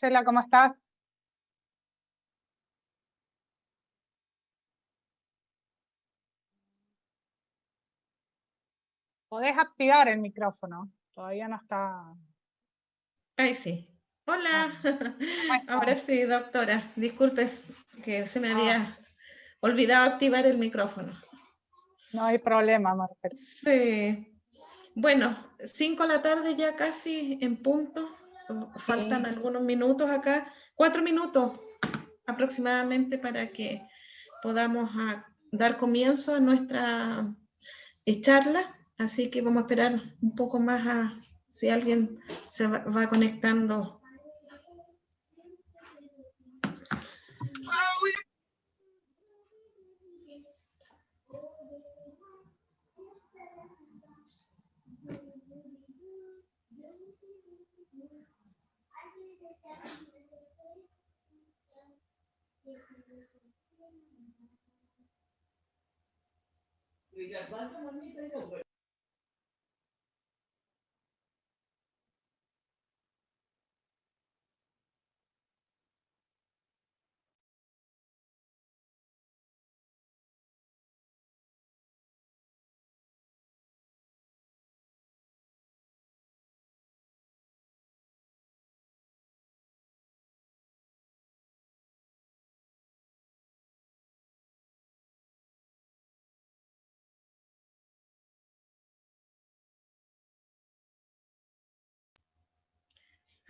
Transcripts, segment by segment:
Marcela, ¿cómo estás? Podés activar el micrófono. Todavía no está. Ay, sí. Hola. ¿Cómo Ahora estás? sí, doctora. Disculpes que se me Ah, había olvidado activar el micrófono. no hay problema, Marcela. Sí. Bueno, 5 de la tarde ya casi en punto. Faltan Sí. algunos minutos acá. 4 minutos aproximadamente para que podamos dar comienzo a nuestra charla. Así que vamos a esperar un poco más a si alguien se va conectando.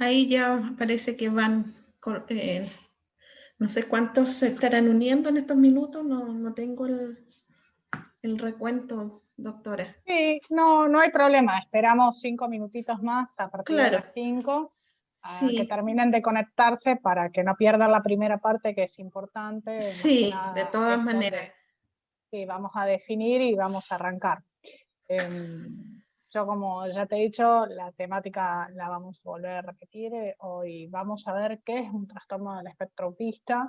Ahí ya parece que van, no sé cuántos se estarán uniendo en estos minutos, no tengo el recuento, doctora. Sí, no hay problema. Esperamos 5 minutitos más a partir de Claro, las 5 a que sí, terminen de conectarse para que no pierdan la primera parte, que es importante. Más que sí, de nada todas es maneras. donde sí, vamos a definir y vamos a arrancar. Yo, como ya te he dicho, la temática la vamos a volver a repetir. Hoy vamos a ver qué es un trastorno del espectro autista.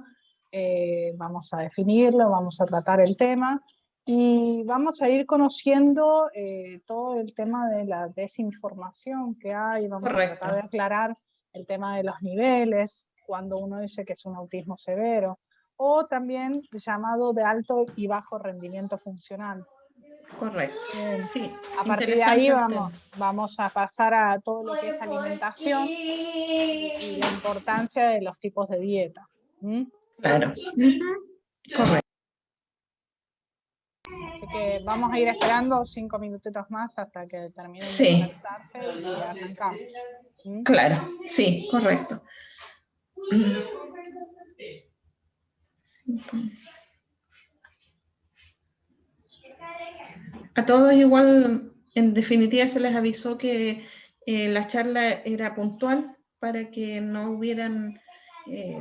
Vamos a definirlo, vamos a tratar el tema y vamos a ir conociendo todo el tema de la desinformación que hay. Vamos a Correcto, tratar de aclarar el tema de los niveles, cuando uno dice que es un autismo severo, o también llamado de alto y bajo rendimiento funcional. correcto. Sí, A partir de ahí interesante el tema. vamos a pasar a todo lo que es alimentación y la importancia de los tipos de dieta. ¿Mm? Claro. Correcto. Así que vamos a ir esperando 5 minutitos más hasta que terminen de Sí, conectarse y arrancamos. ¿Mm? claro, sí, correcto. A todos igual, en definitiva, se les avisó que la charla era puntual para que no hubieran,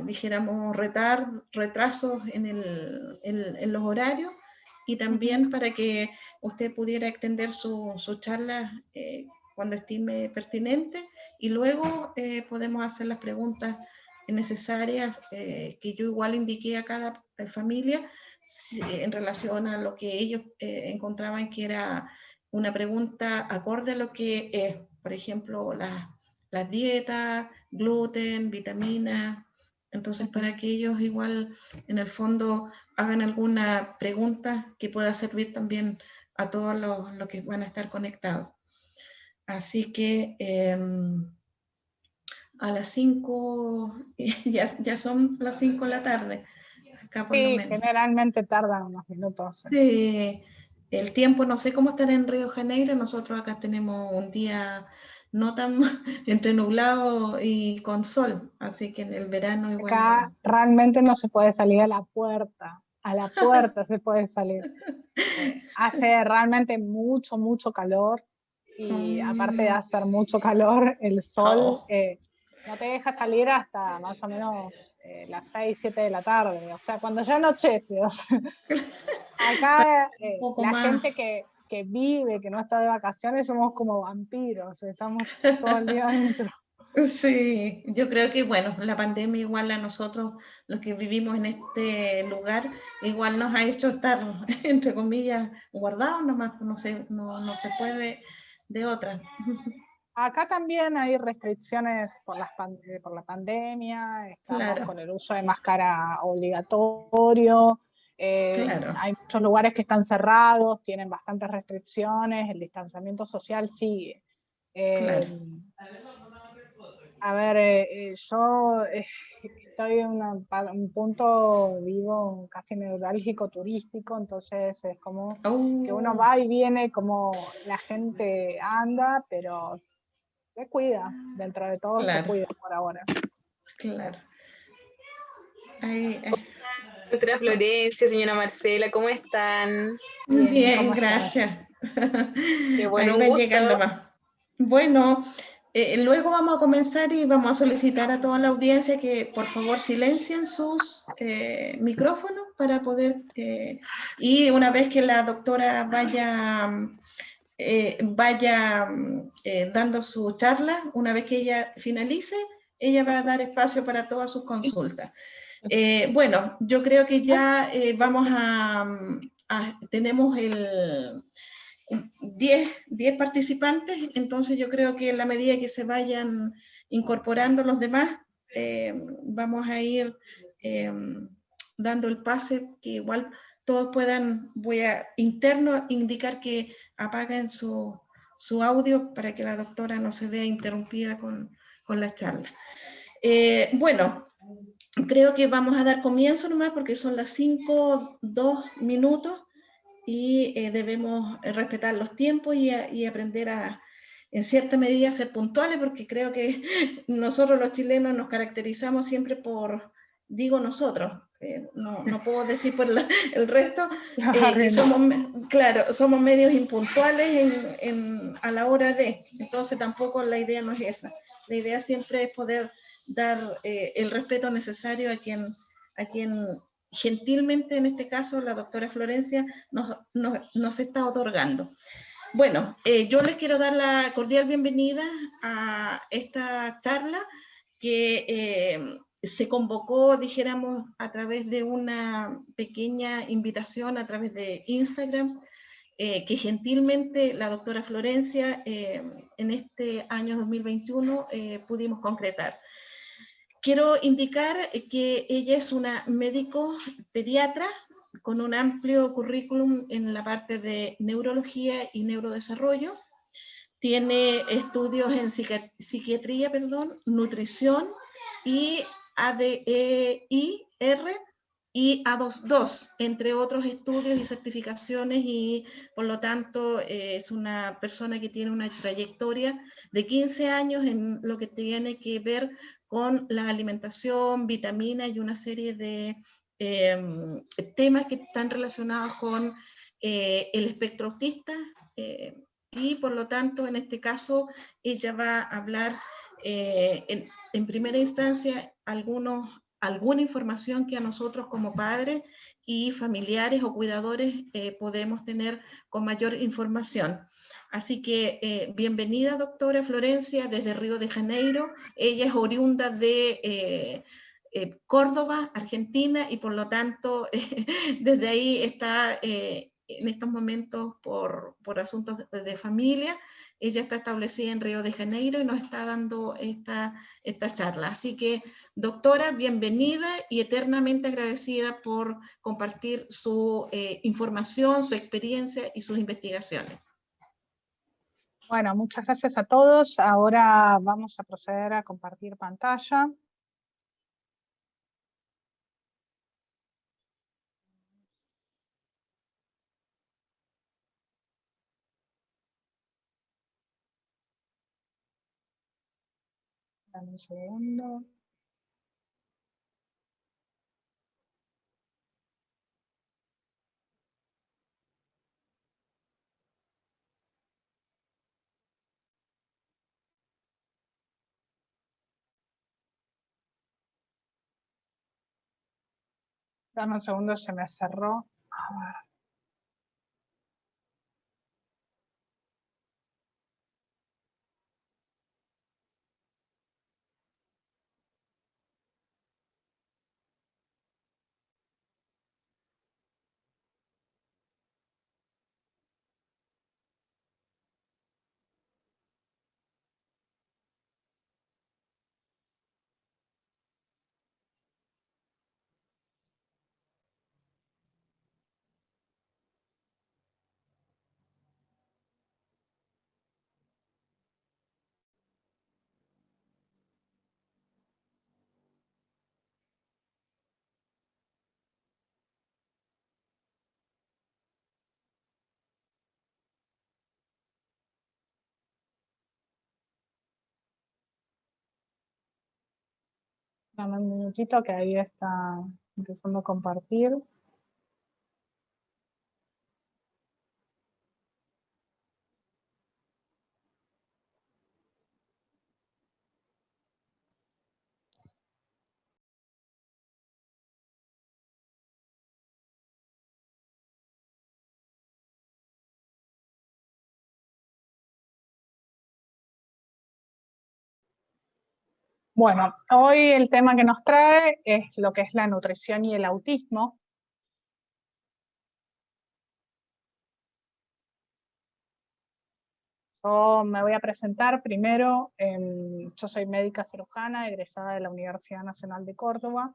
dijéramos, retrasos en los horarios y también para que usted pudiera extender su charla cuando estime pertinente y luego podemos hacer las preguntas necesarias que yo igual indiqué a cada familia en relación a lo que ellos encontraban que era una pregunta acorde a lo que es, por ejemplo, las dietas, gluten, vitaminas. Entonces, para que ellos igual en el fondo hagan alguna pregunta que pueda servir también a todos los que van a estar conectados. Así que a las 5, ya son las 5 de la tarde, acá por lo Sí, menos. generalmente tardan unos minutos. El tiempo, no sé cómo estará en Río de Janeiro, nosotros acá tenemos un día no tan entre nublado y con sol, así que en el verano Acá igual. realmente no se puede salir a la puerta se puede salir. Hace realmente mucho calor y aparte de hacer mucho calor, el sol Oh, no te deja salir hasta más o menos las 6, 7 de la tarde, o sea, cuando ya anochece. O sea, acá un poco la más. gente que vive, que no está de vacaciones, somos como vampiros, estamos todo el día adentro. Sí, yo creo que bueno, la pandemia igual a nosotros, los que vivimos en este lugar, igual nos ha hecho estar, entre comillas, guardados nomás, no se puede de otra. Acá también hay restricciones por la pandemia, estamos Claro, con el uso de máscara obligatorio, claro, hay muchos lugares que están cerrados, tienen bastantes restricciones, el distanciamiento social sigue. Eh, claro. a ver, yo estoy en un punto, vivo casi neurálgico turístico, entonces es como que uno Oh, va y viene como la gente anda, pero se cuida, dentro de todo se claro, cuida por ahora. claro. Ay, ay. Doctora Florencia, señora Marcela, ¿cómo están? Bien, Bien, ¿cómo estás? gracias. Qué bueno, Ahí un van llegando gusto. más. Bueno, luego vamos a comenzar y vamos a solicitar a toda la audiencia que por favor silencien sus micrófonos para poder, y una vez que la doctora vaya dando su charla, una vez que ella finalice, ella va a dar espacio para todas sus consultas. Bueno, yo creo que ya tenemos 10 participantes, entonces yo creo que en la medida que se vayan incorporando los demás, vamos a ir eh, dando el pase, que igual todos puedan, voy a interno indicar que apaguen su audio para que la doctora no se vea interrumpida con la charla. Bueno, creo que vamos a dar comienzo nomás porque son las 5, 2 minutos y debemos respetar los tiempos y aprender en cierta medida, a ser puntuales, porque creo que nosotros los chilenos nos caracterizamos siempre digo nosotros, no puedo decir por el resto, que claro, somos medios impuntuales a la hora de, entonces tampoco la idea no es esa. La idea siempre es poder dar el respeto necesario a quien gentilmente, en este caso, la doctora Florencia nos está otorgando. Bueno, yo les quiero dar la cordial bienvenida a esta charla que se convocó, dijéramos, a través de una pequeña invitación a través de Instagram, que gentilmente la doctora Florencia en este año 2021 pudimos concretar. Quiero indicar que ella es una médico pediatra con un amplio currículum en la parte de neurología y neurodesarrollo. Tiene estudios en psiquiatría, nutrición y ADEIR y A22, entre otros estudios y certificaciones, y por lo tanto es una persona que tiene una trayectoria de 15 años en lo que tiene que ver con la alimentación, vitaminas y una serie de temas que están relacionados con el espectro autista, y por lo tanto en este caso ella va a hablar en primera instancia alguna información que a nosotros como padres y familiares o cuidadores podemos tener con mayor información. Así que bienvenida, doctora Florencia, desde Río de Janeiro. Ella es oriunda de Córdoba, Argentina, y por lo tanto desde ahí está en estos momentos por asuntos de familia. Ella está establecida en Río de Janeiro y nos está dando esta charla. Así que, doctora, bienvenida y eternamente agradecida por compartir su información, su experiencia y sus investigaciones. Bueno, muchas gracias a todos. Ahora vamos a proceder a compartir pantalla. Dame un segundo. Dame un segundo, se me cerró. A ver. Dame un minutito que ahí está empezando a compartir. Bueno, hoy el tema que nos trae es lo que es la nutrición y el autismo. Yo me voy a presentar primero. Yo soy médica cirujana, egresada de la Universidad Nacional de Córdoba.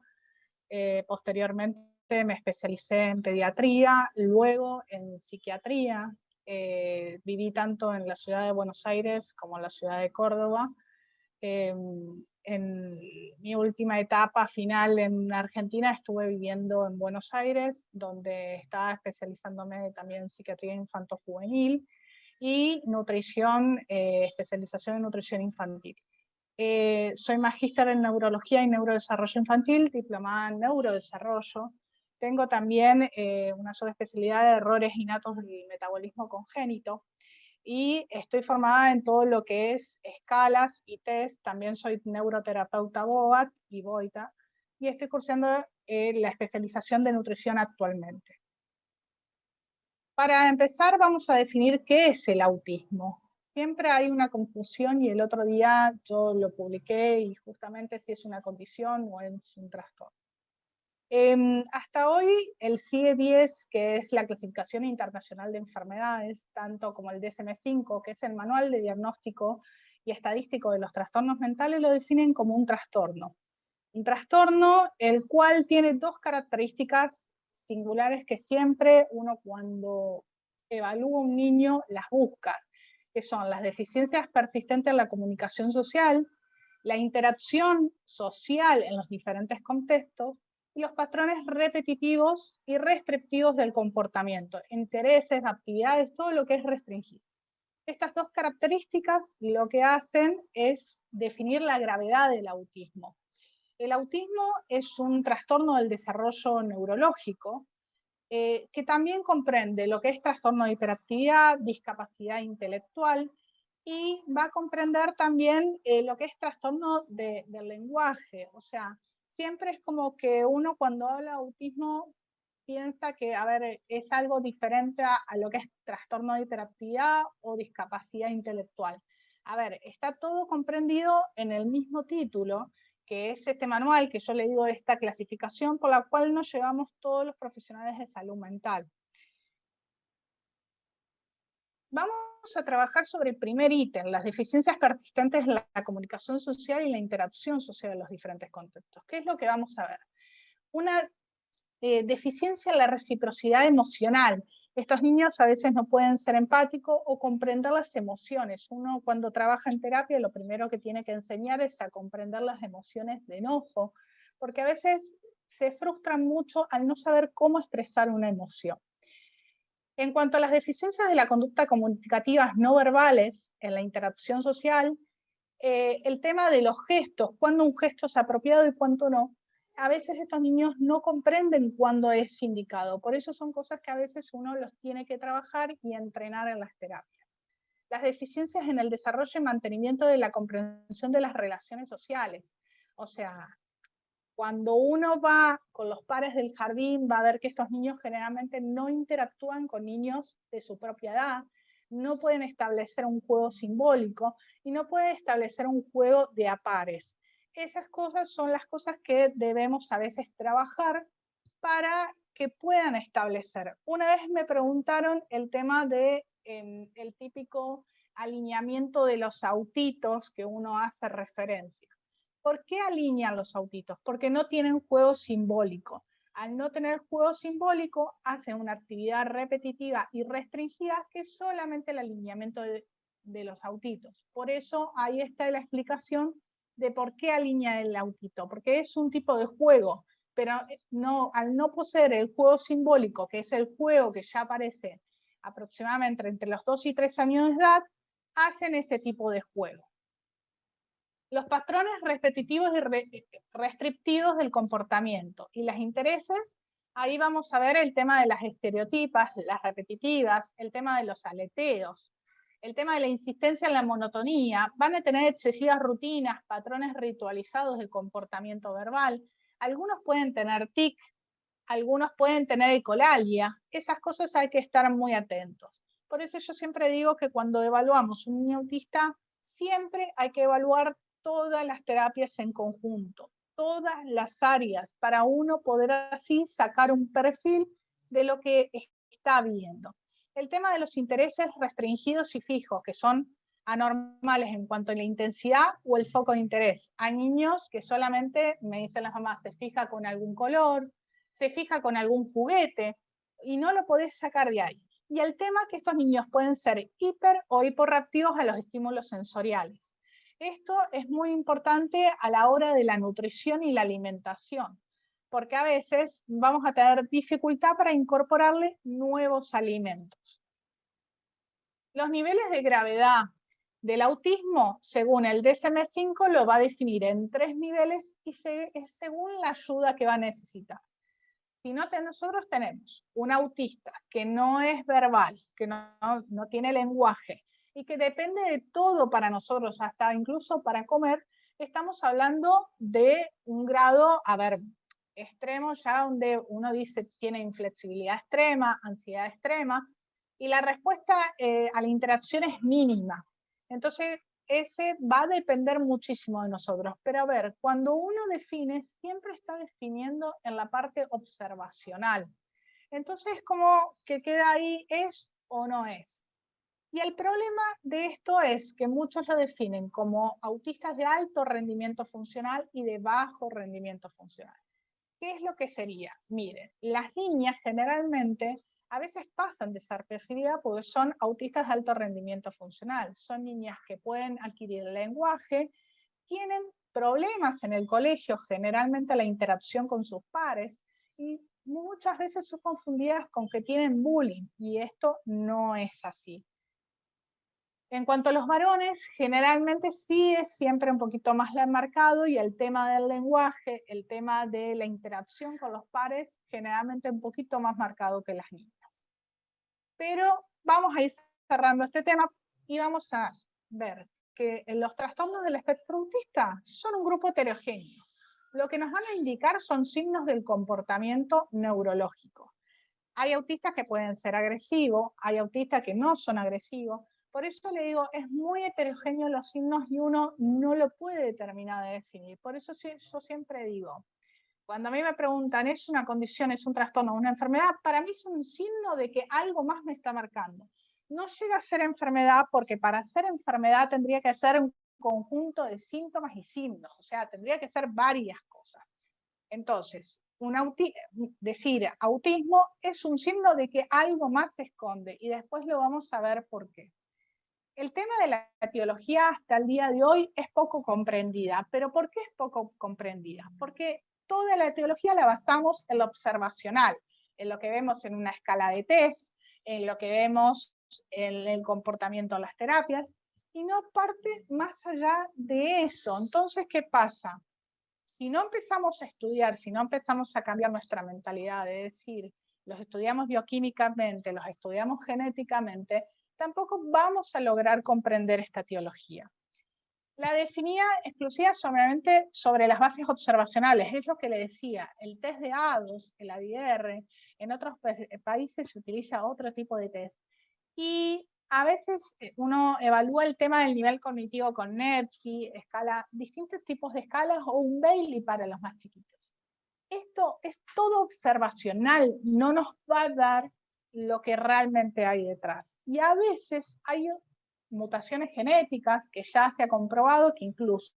Posteriormente me especialicé en pediatría, luego en psiquiatría. Viví tanto en la ciudad de Buenos Aires como en la ciudad de Córdoba. En mi última etapa final en Argentina estuve viviendo en Buenos Aires, donde estaba especializándome también en psiquiatría infanto-juvenil y nutrición, especialización en nutrición infantil. Soy magíster en neurología y neurodesarrollo infantil, diplomada en neurodesarrollo. Tengo también una subespecialidad de errores innatos del metabolismo congénito y estoy formada en todo lo que es escalas y test. También soy neuroterapeuta BOAT y BOITA y estoy cursando la especialización de nutrición actualmente. Para empezar, vamos a definir qué es el autismo. Siempre hay una confusión y el otro día yo lo publiqué y justamente si es una condición o es un trastorno. Hasta hoy el CIE-10, que es la clasificación internacional de enfermedades, tanto como el DSM-5, que es el manual de diagnóstico y estadístico de los trastornos mentales, lo definen como un trastorno. Un trastorno el cual tiene dos características singulares que siempre uno cuando evalúa un niño las busca, que son las deficiencias persistentes en la comunicación social, la interacción social en los diferentes contextos, y los patrones repetitivos y restrictivos del comportamiento, intereses, actividades, todo lo que es restringido. Estas dos características lo que hacen es definir la gravedad del autismo. El autismo es un trastorno del desarrollo neurológico que también comprende lo que es trastorno de hiperactividad, discapacidad intelectual, y va a comprender también lo que es trastorno del lenguaje. O sea, siempre es como que uno cuando habla de autismo piensa que, a ver, es algo diferente a lo que es trastorno de hiperactividad o discapacidad intelectual. A ver, está todo comprendido en el mismo título, que es este manual que yo le digo, esta clasificación por la cual nos llevamos todos los profesionales de salud mental. Vamos a trabajar sobre el primer ítem, las deficiencias persistentes en la comunicación social y la interacción social en los diferentes contextos. ¿Qué es lo que vamos a ver? Una deficiencia en la reciprocidad emocional. Estos niños a veces no pueden ser empáticos o comprender las emociones. Uno cuando trabaja en terapia lo primero que tiene que enseñar es a comprender las emociones de enojo, porque a veces se frustran mucho al no saber cómo expresar una emoción. En cuanto a las deficiencias de la conducta comunicativas no verbales en la interacción social, el tema de los gestos, cuándo un gesto es apropiado y cuándo no, a veces estos niños no comprenden cuándo es indicado. Por eso son cosas que a veces uno los tiene que trabajar y entrenar en las terapias. Las deficiencias en el desarrollo y mantenimiento de la comprensión de las relaciones sociales. O sea, cuando uno va con los pares del jardín, va a ver que estos niños generalmente no interactúan con niños de su propia edad, no pueden establecer un juego simbólico y no pueden establecer un juego de a pares. Esas cosas son las cosas que debemos a veces trabajar para que puedan establecer. Una vez me preguntaron el tema de el típico alineamiento de los autitos que uno hace referencia. ¿Por qué alinean los autitos? Porque no tienen juego simbólico. Al no tener juego simbólico, hacen una actividad repetitiva y restringida que es solamente el alineamiento de los autitos. Por eso ahí está la explicación de por qué alinea el autito, porque es un tipo de juego, pero no, al no poseer el juego simbólico, que es el juego que ya aparece aproximadamente entre los 2 y 3 años de edad, hacen este tipo de juego. los patrones repetitivos y restrictivos del comportamiento. Y los intereses, ahí vamos a ver el tema de las estereotipas, las repetitivas, el tema de los aleteos, el tema de la insistencia en la monotonía. Van a tener excesivas rutinas, patrones ritualizados de comportamiento verbal. Algunos pueden tener tic, algunos pueden tener ecolalia. Esas cosas hay que estar muy atentos. Por eso yo siempre digo que cuando evaluamos un niño autista, siempre hay que evaluar todas las terapias en conjunto, todas las áreas, para uno poder así sacar un perfil de lo que está viendo. El tema de los intereses restringidos y fijos, que son anormales en cuanto a la intensidad o el foco de interés. Hay niños que solamente, me dicen las mamás, se fija con algún color, se fija con algún juguete, y no lo podés sacar de ahí. Y el tema que estos niños pueden ser hiper o hiporreactivos a los estímulos sensoriales. Esto es muy importante a la hora de la nutrición y la alimentación, porque a veces vamos a tener dificultad para incorporarle nuevos alimentos. Los niveles de gravedad del autismo, según el DSM-5, lo va a definir en 3 niveles y según la ayuda que va a necesitar. Si no, nosotros tenemos un autista que no es verbal, que no tiene lenguaje y que depende de todo para nosotros, hasta incluso para comer, estamos hablando de un grado, extremo ya, donde uno dice tiene inflexibilidad extrema, ansiedad extrema, y la respuesta a la interacción es mínima. Entonces, ese va a depender muchísimo de nosotros. Pero a ver, cuando uno define, siempre está definiendo en la parte observacional. Entonces, como que queda ahí, ¿es o no es? Y el problema de esto es que muchos lo definen como autistas de alto rendimiento funcional y de bajo rendimiento funcional. ¿Qué es lo que sería? Miren, las niñas generalmente a veces pasan desapercibidas porque son autistas de alto rendimiento funcional. Son niñas que pueden adquirir lenguaje, tienen problemas en el colegio, generalmente la interacción con sus pares, y muchas veces son confundidas con que tienen bullying, y esto no es así. En cuanto a los varones, generalmente sí es siempre un poquito más marcado, y el tema del lenguaje, el tema de la interacción con los pares, generalmente un poquito más marcado que las niñas. Pero vamos a ir cerrando este tema y vamos a ver que los trastornos del espectro autista son un grupo heterogéneo. Lo que nos van a indicar son signos del comportamiento neurológico. Hay autistas que pueden ser agresivos, hay autistas que no son agresivos. Por eso le digo, es muy heterogéneo los signos y uno no lo puede determinar de definir. Por eso yo siempre digo, cuando a mí me preguntan, ¿es una condición, es un trastorno, una enfermedad? Para mí es un signo de que algo más me está marcando. No llega a ser enfermedad porque para ser enfermedad tendría que ser un conjunto de síntomas y signos. O sea, tendría que ser varias cosas. Entonces, decir autismo es un signo de que algo más se esconde, y después lo vamos a ver por qué. El tema de la etiología hasta el día de hoy es poco comprendida. ¿Pero por qué es poco comprendida? Porque toda la etiología la basamos en lo observacional, en lo que vemos en una escala de test, en lo que vemos en el comportamiento de las terapias, y no parte más allá de eso. Entonces, ¿qué pasa? Si no empezamos a estudiar, si no empezamos a cambiar nuestra mentalidad de decir, los estudiamos bioquímicamente, los estudiamos genéticamente, tampoco vamos a lograr comprender esta etiología. La definía exclusiva solamente sobre las bases observacionales, es lo que le decía, el test de ADOS, el ADR, en otros países se utiliza otro tipo de test. Y a veces uno evalúa el tema del nivel cognitivo con NEPSI, distintos tipos de escalas, o un Bailey para los más chiquitos. Esto es todo observacional, no nos va a dar lo que realmente hay detrás. Y a veces hay mutaciones genéticas que ya se ha comprobado que incluso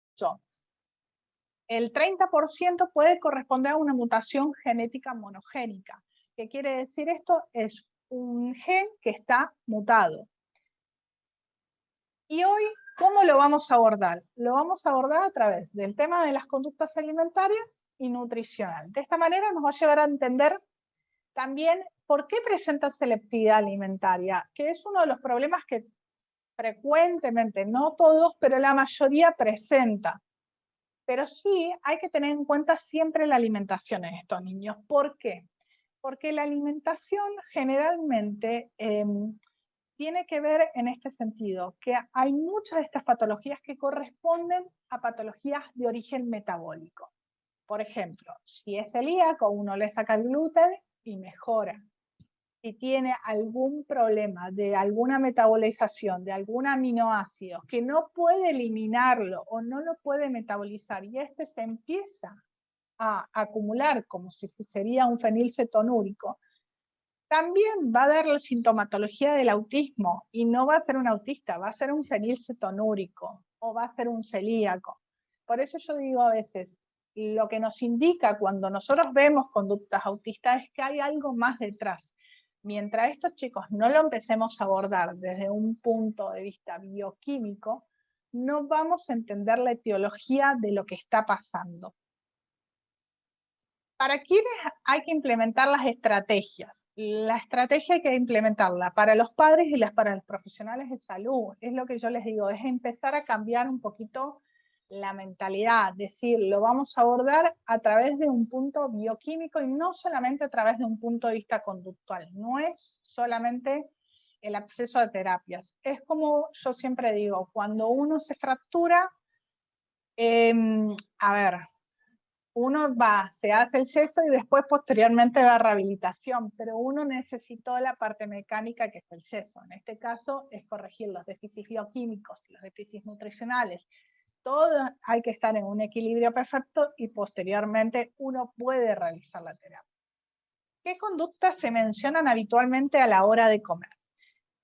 el 30% puede corresponder a una mutación genética monogénica. ¿Qué quiere decir esto? Es un gen que está mutado. Y hoy, ¿cómo lo vamos a abordar? Lo vamos a abordar a través del tema de las conductas alimentarias y nutricional. De esta manera nos va a llevar a entender también por qué presenta selectividad alimentaria, que es uno de los problemas que frecuentemente, no todos, pero la mayoría presenta. Pero sí hay que tener en cuenta siempre la alimentación en estos niños. ¿Por qué? Porque la alimentación generalmente tiene que ver en este sentido, que hay muchas de estas patologías que corresponden a patologías de origen metabólico. Por ejemplo, si es celíaco, uno le saca el gluten y mejora. Si tiene algún problema de alguna metabolización, de algún aminoácido, que no puede eliminarlo o no lo puede metabolizar, y este se empieza a acumular como si sería un fenilcetonúrico, también va a dar la sintomatología del autismo, y no va a ser un autista, va a ser un fenilcetonúrico o va a ser un celíaco. Por eso yo digo a veces, lo que nos indica cuando nosotros vemos conductas autistas es que hay algo más detrás. Mientras estos chicos no lo empecemos a abordar desde un punto de vista bioquímico, no vamos a entender la etiología de lo que está pasando. ¿Para quiénes hay que implementar las estrategias? La estrategia hay que implementarla para los padres y para los profesionales de salud. Es lo que yo les digo, es empezar a cambiar un poquito la mentalidad, decir, lo vamos a abordar a través de un punto bioquímico y no solamente a través de un punto de vista conductual. No es solamente el acceso a terapias. Es como yo siempre digo, cuando uno se fractura, a ver, uno va, se hace el yeso y después posteriormente va a rehabilitación, pero uno necesitó la parte mecánica que es el yeso. En este caso es corregir los déficits bioquímicos, los déficits nutricionales. Todo hay que estar en un equilibrio perfecto y posteriormente uno puede realizar la terapia. ¿Qué conductas se mencionan habitualmente a la hora de comer?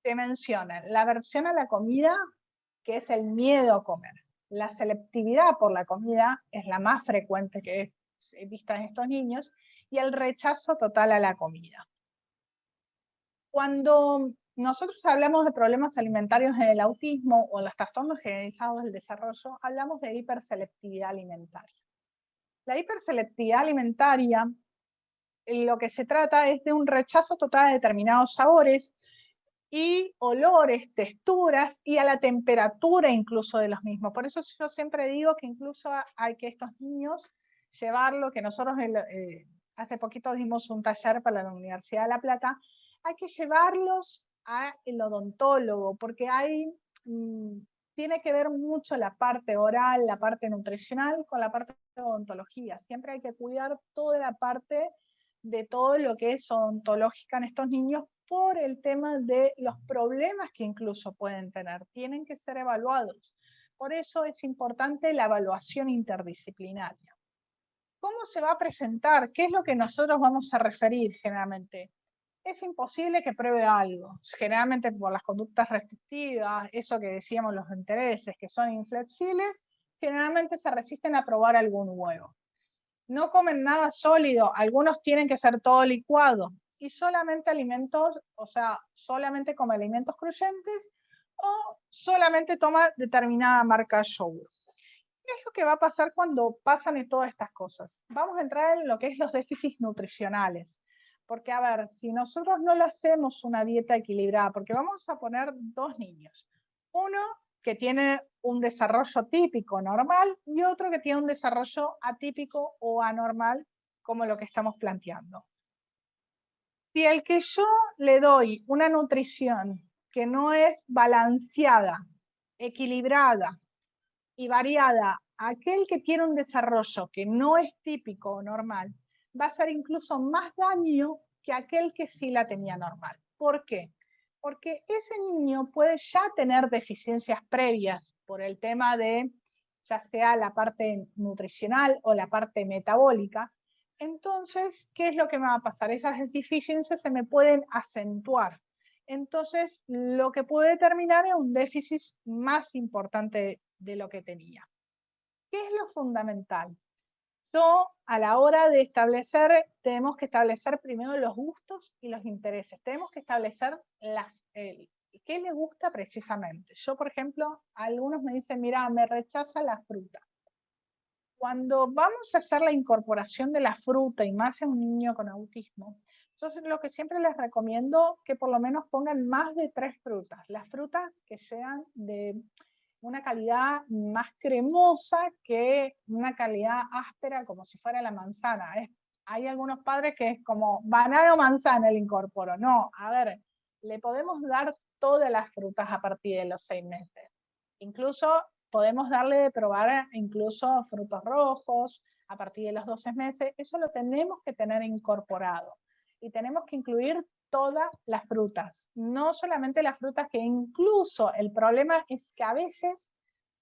Se mencionan la aversión a la comida, que es el miedo a comer. La selectividad por la comida es la más frecuente que he visto en estos niños, y el rechazo total a la comida. Cuando nosotros hablamos de problemas alimentarios en el autismo o en los trastornos generalizados del desarrollo, hablamos de hiperselectividad alimentaria. La hiperselectividad alimentaria, lo que se trata es de un rechazo total a determinados sabores y olores, texturas y a la temperatura incluso de los mismos. Por eso yo siempre digo que incluso hay que estos niños llevarlo, que nosotros hace poquito dimos un taller para la Universidad de La Plata, hay que llevarlos al odontólogo, porque tiene que ver mucho la parte oral, la parte nutricional con la parte de odontología. Siempre hay que cuidar toda la parte de todo lo que es odontológica en estos niños, por el tema de los problemas que incluso pueden tener. Tienen que ser evaluados. Por eso es importante la evaluación interdisciplinaria. ¿Cómo se va a presentar? ¿Qué es lo que nosotros vamos a referir generalmente? Es imposible que pruebe algo. Generalmente por las conductas restrictivas, eso que decíamos, los intereses que son inflexibles, generalmente se resisten a probar algún huevo. No comen nada sólido, algunos tienen que ser todo licuado, y solamente alimentos, o sea, solamente come alimentos cruyentes o solamente toma determinada marca de yogur. ¿Qué es lo que va a pasar cuando pasan en todas estas cosas? Vamos a entrar en lo que es los déficits nutricionales. Porque, a ver, si nosotros no le hacemos una dieta equilibrada, porque vamos a poner dos niños. Uno que tiene un desarrollo típico normal y otro que tiene un desarrollo atípico o anormal, como lo que estamos planteando. Si el que yo le doy una nutrición que no es balanceada, equilibrada y variada, aquel que tiene un desarrollo que no es típico o normal, va a hacer incluso más daño que aquel que sí la tenía normal. ¿Por qué? Porque ese niño puede ya tener deficiencias previas por el tema de, ya sea la parte nutricional o la parte metabólica. Entonces, ¿qué es lo que me va a pasar? Esas deficiencias se me pueden acentuar. Entonces, lo que puede terminar es un déficit más importante de lo que tenía. ¿Qué es lo fundamental? Yo, a la hora de establecer, tenemos que establecer primero los gustos y los intereses. Tenemos que establecer qué le gusta precisamente. Yo, por ejemplo, algunos me dicen, mira, me rechaza la fruta. Cuando vamos a hacer la incorporación de la fruta, y más en un niño con autismo, entonces lo que siempre les recomiendo que por lo menos pongan más de 3 frutas. Las frutas que sean de una calidad más cremosa que una calidad áspera, como si fuera la manzana. Hay algunos padres que es como banana o manzana el incorporo. No, a ver, le podemos dar todas las frutas a partir de los 6 meses. Incluso podemos darle de probar incluso frutos rojos a partir de los 12 meses. Eso lo tenemos que tener incorporado. Y tenemos que incluir todas las frutas, no solamente las frutas, que incluso el problema es que a veces,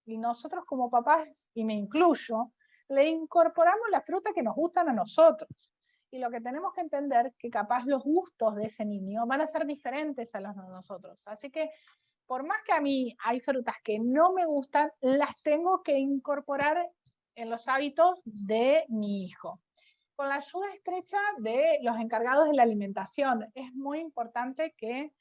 y nosotros como papás, y me incluyo, le incorporamos la fruta que nos gustan a nosotros. Y lo que tenemos que entender que capaz los gustos de ese niño van a ser diferentes a los de nosotros. Así que por más que a mí hay frutas que no me gustan, las tengo que incorporar en los hábitos de mi hijo. Con la ayuda estrecha de los encargados de la alimentación. Es muy importante que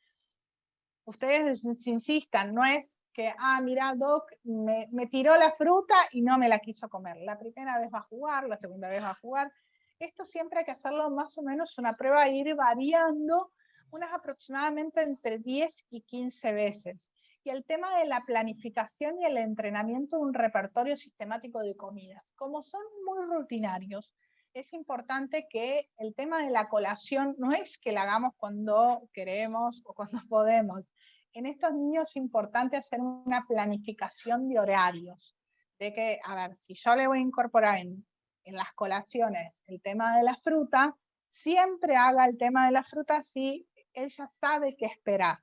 ustedes insistan, no es que, mira, Doc, me tiró la fruta y no me la quiso comer. La primera vez va a jugar, la segunda vez va a jugar. Esto siempre hay que hacerlo más o menos una prueba, ir variando unas aproximadamente entre 10 y 15 veces. Y el tema de la planificación y el entrenamiento de un repertorio sistemático de comidas. Como son muy rutinarios, es importante que el tema de la colación no es que la hagamos cuando queremos o cuando podemos. En estos niños es importante hacer una planificación de horarios. De que, a ver, si yo le voy a incorporar en las colaciones el tema de la fruta, siempre haga el tema de la fruta si él ya sabe qué esperar.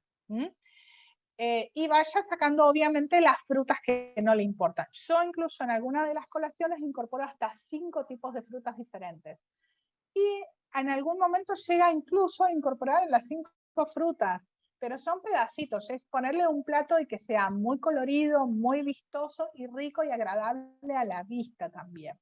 Y vaya sacando obviamente las frutas que no le importan. Yo incluso en algunas de las colaciones incorporo hasta 5 tipos de frutas diferentes. Y en algún momento llega incluso a incorporar las 5 frutas, pero son pedacitos, es ponerle un plato y que sea muy colorido, muy vistoso y rico y agradable a la vista también.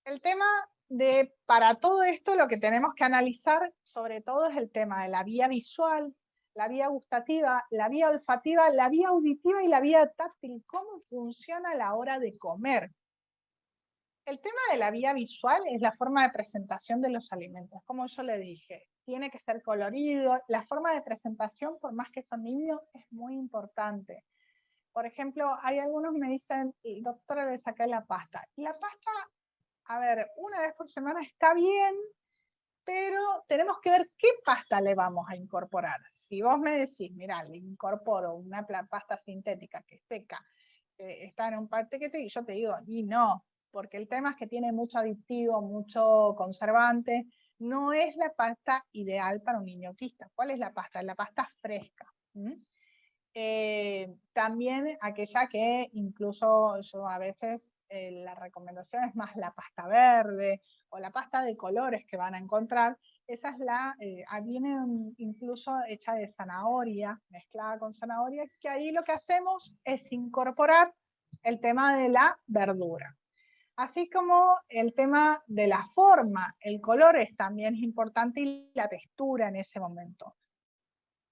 El tema de, para todo esto, lo que tenemos que analizar sobre todo es el tema de la vía visual, la vía gustativa, la vía olfativa, la vía auditiva y la vía táctil. ¿Cómo funciona a la hora de comer? El tema de la vía visual es la forma de presentación de los alimentos. Como yo le dije, tiene que ser colorido. La forma de presentación, por más que son niños, es muy importante. Por ejemplo, hay algunos que me dicen, doctora, le saqué la pasta. Y la pasta, a ver, una vez por semana está bien, pero tenemos que ver qué pasta le vamos a incorporar. Si vos me decís, mira, le incorporo una pasta sintética que seca, está en un paquete, y yo te digo, y no, porque el tema es que tiene mucho aditivo, mucho conservante, no es la pasta ideal para un niño autista. ¿Cuál es la pasta? La pasta fresca. También aquella que incluso yo a veces la recomendación es más la pasta verde o la pasta de colores que van a encontrar. Esa es viene incluso hecha de zanahoria, mezclada con zanahoria, que ahí lo que hacemos es incorporar el tema de la verdura. Así como el tema de la forma, el color también es importante y la textura en ese momento.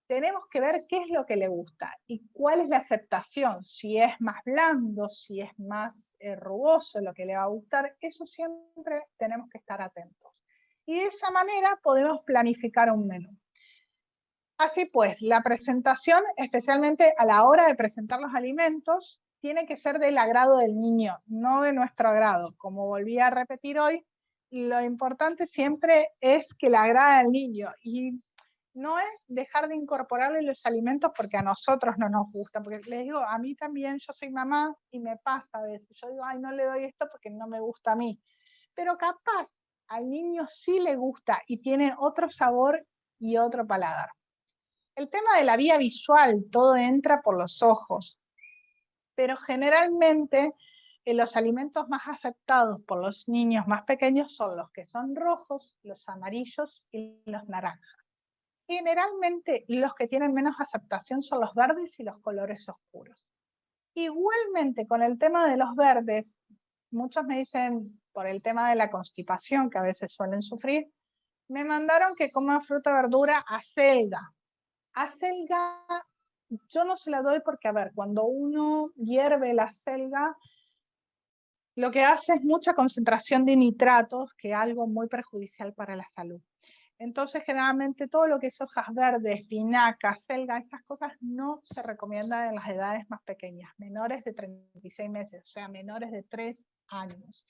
Tenemos que ver qué es lo que le gusta y cuál es la aceptación, si es más blando, si es más rugoso lo que le va a gustar, eso siempre tenemos que estar atentos. Y de esa manera podemos planificar un menú. Así pues, la presentación, especialmente a la hora de presentar los alimentos, tiene que ser del agrado del niño, no de nuestro agrado. Como volví a repetir hoy, lo importante siempre es que le agrade al niño y no es dejar de incorporarle los alimentos porque a nosotros no nos gusta, porque les digo, a mí también, yo soy mamá y me pasa a veces, yo digo, ay, no le doy esto porque no me gusta a mí, pero capaz al niño sí le gusta y tiene otro sabor y otro paladar. El tema de la vía visual, todo entra por los ojos, pero generalmente los alimentos más afectados por los niños más pequeños son los que son rojos, los amarillos y los naranjas. Generalmente los que tienen menos aceptación son los verdes y los colores oscuros. Igualmente con el tema de los verdes, muchos me dicen por el tema de la constipación que a veces suelen sufrir, me mandaron que coma fruta, verdura, acelga. Acelga yo no se la doy porque, a ver, cuando uno hierve la acelga, lo que hace es mucha concentración de nitratos, que es algo muy perjudicial para la salud. Entonces, generalmente todo lo que es hojas verdes, espinaca, selga, esas cosas no se recomiendan en las edades más pequeñas, menores de 36 meses, o sea, menores de 3 años.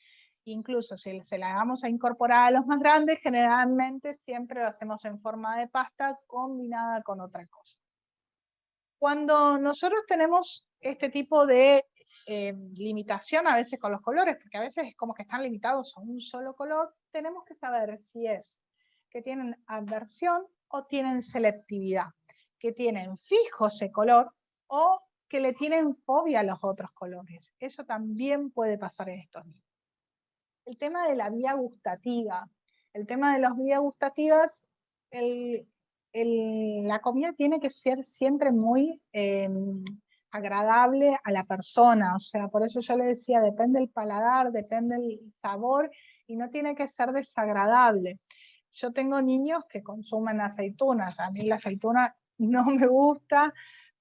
Incluso si se la vamos a incorporar a los más grandes, generalmente siempre lo hacemos en forma de pasta combinada con otra cosa. Cuando nosotros tenemos este tipo de limitación a veces con los colores, porque a veces es como que están limitados a un solo color, tenemos que saber si es que tienen aversión o tienen selectividad, que tienen fijo ese color o que le tienen fobia a los otros colores. Eso también puede pasar en estos niños. El tema de la vía gustativa. El tema de las vías gustativas, la comida tiene que ser siempre muy agradable a la persona, o sea, por eso yo le decía, depende el paladar, depende el sabor, y no tiene que ser desagradable. Yo tengo niños que consumen aceitunas, a mí la aceituna no me gusta,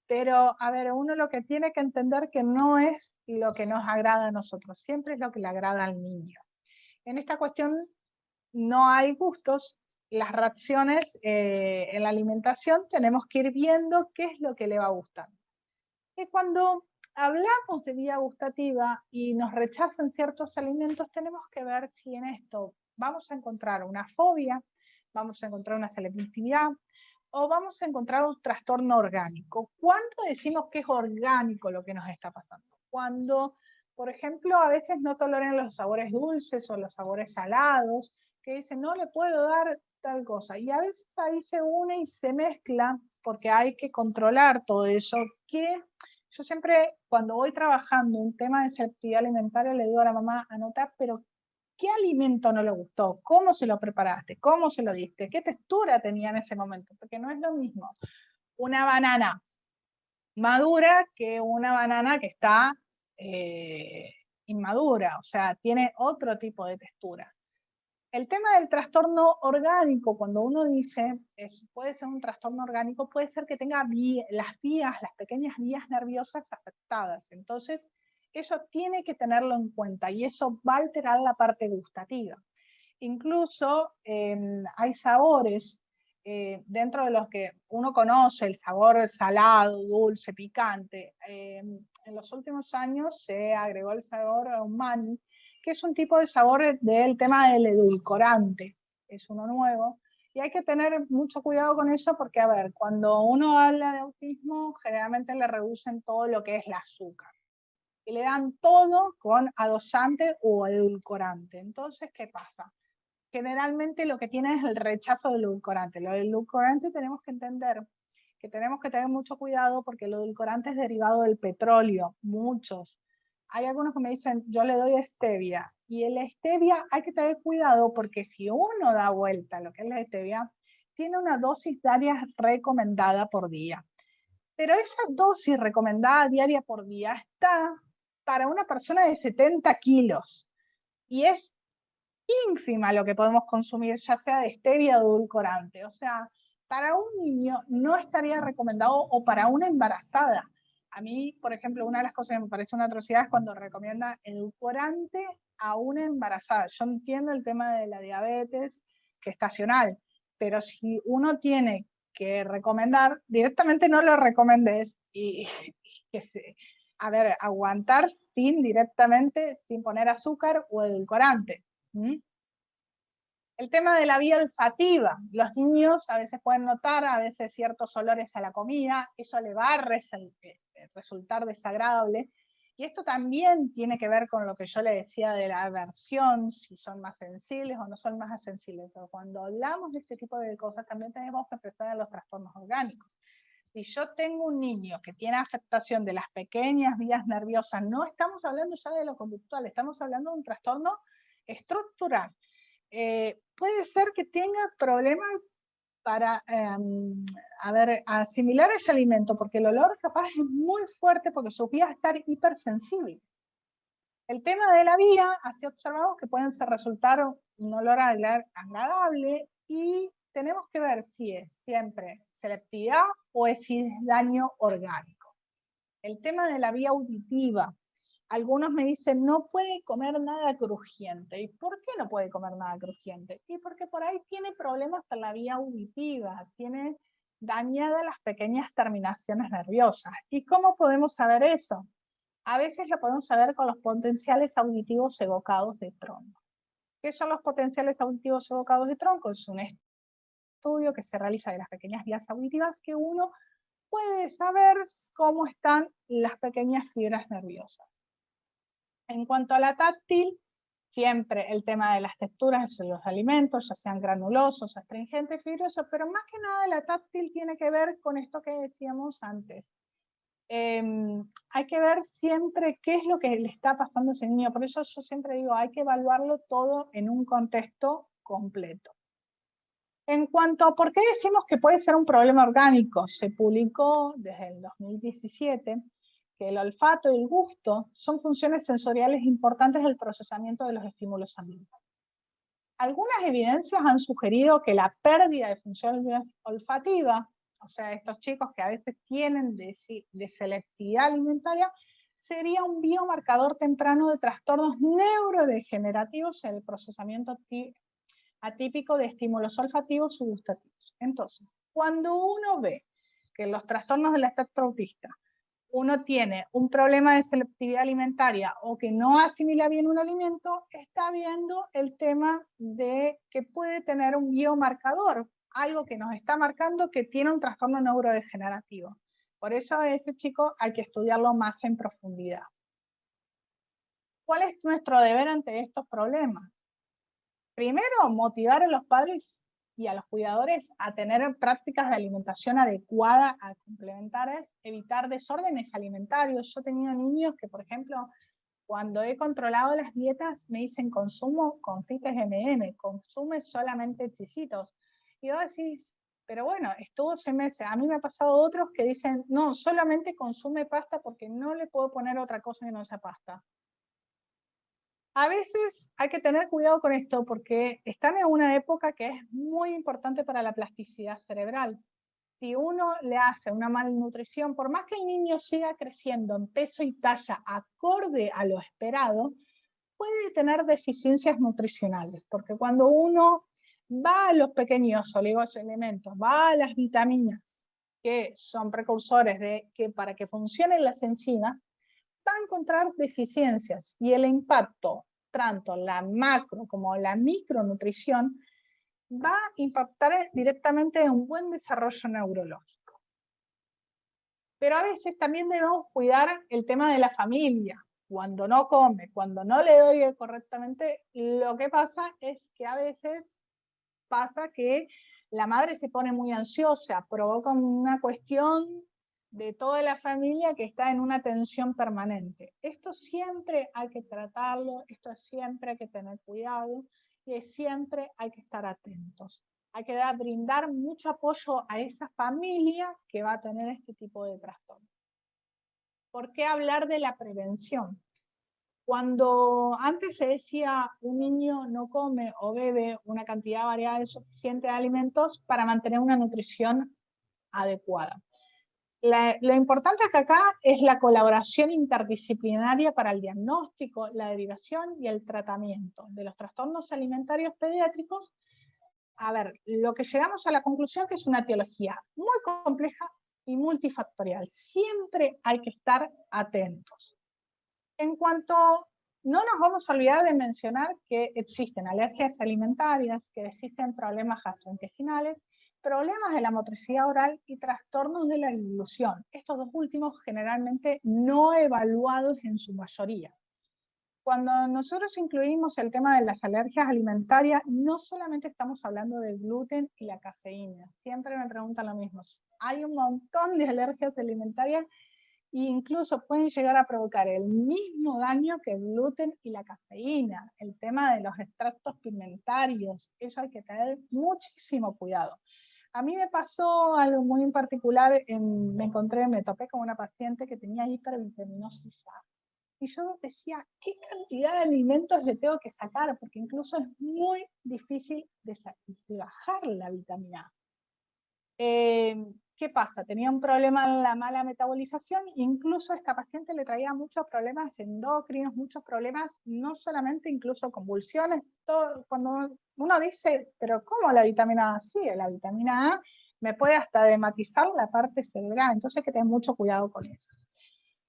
pero a ver, uno lo que tiene que entender que no es lo que nos agrada a nosotros, siempre es lo que le agrada al niño. En esta cuestión no hay gustos, las reacciones en la alimentación tenemos que ir viendo qué es lo que le va a gustar. Y cuando hablamos de vía gustativa y nos rechazan ciertos alimentos, tenemos que ver si en esto vamos a encontrar una fobia, vamos a encontrar una selectividad o vamos a encontrar un trastorno orgánico. ¿Cuándo decimos que es orgánico lo que nos está pasando? Cuando, por ejemplo, a veces no toleran los sabores dulces o los sabores salados, que dicen no le puedo dar tal cosa. Y a veces ahí se une y se mezcla, porque hay que controlar todo eso, que yo siempre, cuando voy trabajando un tema de selectividad alimentaria, le digo a la mamá, anotar, pero ¿qué alimento no le gustó? ¿Cómo se lo preparaste? ¿Cómo se lo diste? ¿Qué textura tenía en ese momento? Porque no es lo mismo una banana madura que una banana que está inmadura, o sea, tiene otro tipo de textura. El tema del trastorno orgánico, cuando uno dice, puede ser un trastorno orgánico, puede ser que tenga las pequeñas vías nerviosas afectadas. Entonces, eso tiene que tenerlo en cuenta y eso va a alterar la parte gustativa. Incluso hay sabores dentro de los que uno conoce, el sabor salado, dulce, picante. En los últimos años se agregó el sabor umami, que es un tipo de sabor del tema del edulcorante, es uno nuevo, y hay que tener mucho cuidado con eso porque, a ver, cuando uno habla de autismo, generalmente le reducen todo lo que es el azúcar, y le dan todo con adosante o edulcorante. Entonces, ¿qué pasa? Generalmente lo que tiene es el rechazo del edulcorante. Lo del edulcorante tenemos que entender que tenemos que tener mucho cuidado porque el edulcorante es derivado del petróleo, muchos. Hay algunos que me dicen, yo le doy stevia, y el stevia hay que tener cuidado porque si uno da vuelta a lo que es la stevia, tiene una dosis diaria recomendada por día. Pero esa dosis recomendada diaria por día está para una persona de 70 kilos, y es ínfima lo que podemos consumir, ya sea de stevia o edulcorante. O sea, para un niño no estaría recomendado, o para una embarazada. A mí, por ejemplo, una de las cosas que me parece una atrocidad es cuando recomienda edulcorante a una embarazada. Yo entiendo el tema de la diabetes gestacional, pero si uno tiene que recomendar, directamente no lo recomendes y que se, a ver, aguantar directamente, sin poner azúcar o edulcorante. El tema de la vía olfativa. Los niños a veces pueden notar a veces ciertos olores a la comida, eso le va a resultar desagradable. Y esto también tiene que ver con lo que yo le decía de la aversión, si son más sensibles o no son más sensibles. Pero cuando hablamos de este tipo de cosas, también tenemos que pensar en los trastornos orgánicos. Si yo tengo un niño que tiene afectación de las pequeñas vías nerviosas, no estamos hablando ya de lo conductual, estamos hablando de un trastorno estructural. Puede ser que tenga problemas para asimilar ese alimento, porque el olor capaz es muy fuerte porque sus vías están hipersensibles. El tema de la vía, así observamos que pueden resultar un olor agradable, y tenemos que ver si es siempre selectividad o si es daño orgánico. El tema de la vía auditiva. algunos me dicen, no puede comer nada crujiente. ¿Y por qué no puede comer nada crujiente? Y porque por ahí tiene problemas en la vía auditiva, tiene dañadas las pequeñas terminaciones nerviosas. ¿Y cómo podemos saber eso? A veces lo podemos saber con los potenciales auditivos evocados de tronco. ¿Qué son los potenciales auditivos evocados de tronco? Es un estudio que se realiza de las pequeñas vías auditivas que uno puede saber cómo están las pequeñas fibras nerviosas. En cuanto a la táctil, siempre el tema de las texturas de los alimentos, ya sean granulosos, astringentes, fibrosos, pero más que nada la táctil tiene que ver con esto que decíamos antes. Hay que ver siempre qué es lo que le está pasando a ese niño, por eso yo siempre digo, hay que evaluarlo todo en un contexto completo. En cuanto a por qué decimos que puede ser un problema orgánico, se publicó desde el 2017 que el olfato y el gusto son funciones sensoriales importantes del procesamiento de los estímulos ambientales. Algunas evidencias han sugerido que la pérdida de función olfativa, o sea, estos chicos que a veces tienen de selectividad alimentaria, sería un biomarcador temprano de trastornos neurodegenerativos en el procesamiento atípico de estímulos olfativos y gustativos. Entonces, cuando uno ve que los trastornos del espectro autista, uno tiene un problema de selectividad alimentaria o que no asimila bien un alimento, está viendo el tema de que puede tener un biomarcador, algo que nos está marcando que tiene un trastorno neurodegenerativo. Por eso a ese chico hay que estudiarlo más en profundidad. ¿Cuál es nuestro deber ante estos problemas? Primero, motivar a los padres y a los cuidadores a tener prácticas de alimentación adecuada, a complementarias, evitar desórdenes alimentarios. Yo he tenido niños que, por ejemplo, cuando he controlado las dietas, me dicen consumo confites M&M, consume solamente chisitos. Y vos decís, pero bueno, estuvo 6 meses. A mí me ha pasado otros que dicen, no, solamente consume pasta porque no le puedo poner otra cosa que no sea pasta. A veces hay que tener cuidado con esto porque están en una época que es muy importante para la plasticidad cerebral. Si uno le hace una malnutrición, por más que el niño siga creciendo en peso y talla acorde a lo esperado, puede tener deficiencias nutricionales, porque cuando uno va a los pequeños oligoelementos, va a las vitaminas, que son precursores de que para que funcionen las enzimas, va a encontrar deficiencias y el impacto, tanto la macro como la micronutrición, va a impactar directamente en un buen desarrollo neurológico. Pero a veces también debemos cuidar el tema de la familia. Cuando no come, cuando no le doy correctamente, lo que pasa es que a veces pasa que la madre se pone muy ansiosa, provoca una cuestión de toda la familia que está en una tensión permanente. Esto siempre hay que tratarlo, esto siempre hay que tener cuidado y siempre hay que estar atentos. Hay que brindar mucho apoyo a esa familia que va a tener este tipo de trastorno. ¿Por qué hablar de la prevención? Cuando antes se decía un niño no come o bebe una cantidad variable suficiente de alimentos para mantener una nutrición adecuada. Lo importante acá es la colaboración interdisciplinaria para el diagnóstico, la derivación y el tratamiento de los trastornos alimentarios pediátricos. A ver, lo que llegamos a la conclusión que es una etiología muy compleja y multifactorial. Siempre hay que estar atentos. En cuanto, no nos vamos a olvidar de mencionar que existen alergias alimentarias, que existen problemas gastrointestinales, problemas de la motricidad oral y trastornos de la deglución. Estos dos últimos generalmente no evaluados en su mayoría. Cuando nosotros incluimos el tema de las alergias alimentarias, no solamente estamos hablando del gluten y la cafeína. Siempre me preguntan lo mismo. Hay un montón de alergias alimentarias e incluso pueden llegar a provocar el mismo daño que el gluten y la cafeína. El tema de los extractos pigmentarios, eso hay que tener muchísimo cuidado. A mí me pasó algo muy en particular, me topé con una paciente que tenía hipervitaminosis A. Y yo decía, ¿qué cantidad de alimentos le tengo que sacar? Porque incluso es muy difícil de bajar la vitamina A. ¿qué pasa? Tenía un problema en la mala metabolización, incluso esta paciente le traía muchos problemas endocrinos, muchos problemas, no solamente incluso convulsiones, todo, cuando uno dice, pero ¿cómo la vitamina A? Sí, la vitamina A me puede hasta dematizar la parte cerebral, entonces hay que tener mucho cuidado con eso.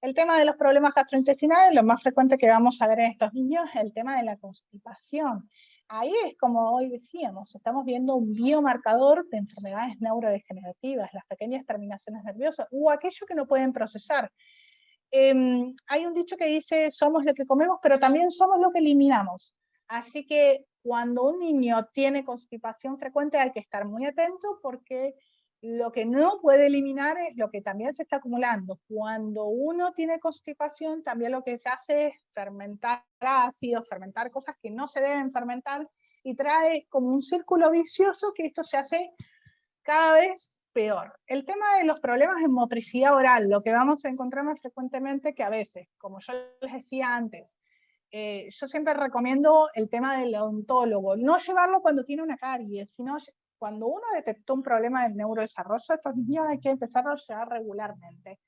El tema de los problemas gastrointestinales, lo más frecuente que vamos a ver en estos niños es el tema de la constipación. Ahí es como hoy decíamos, estamos viendo un biomarcador de enfermedades neurodegenerativas, las pequeñas terminaciones nerviosas, o aquello que no pueden procesar. Hay un dicho que dice, somos lo que comemos, pero también somos lo que eliminamos. Así que cuando un niño tiene constipación frecuente hay que estar muy atento porque lo que no puede eliminar es lo que también se está acumulando. Cuando uno tiene constipación, también lo que se hace es fermentar ácidos, fermentar cosas que no se deben fermentar, y trae como un círculo vicioso que esto se hace cada vez peor. El tema de los problemas en motricidad oral, lo que vamos a encontrar más frecuentemente que a veces, como yo les decía antes, yo siempre recomiendo el tema del odontólogo, no llevarlo cuando tiene una caries, sino cuando uno detectó un problema del neurodesarrollo, estos niños hay que empezarlo a llevar regularmente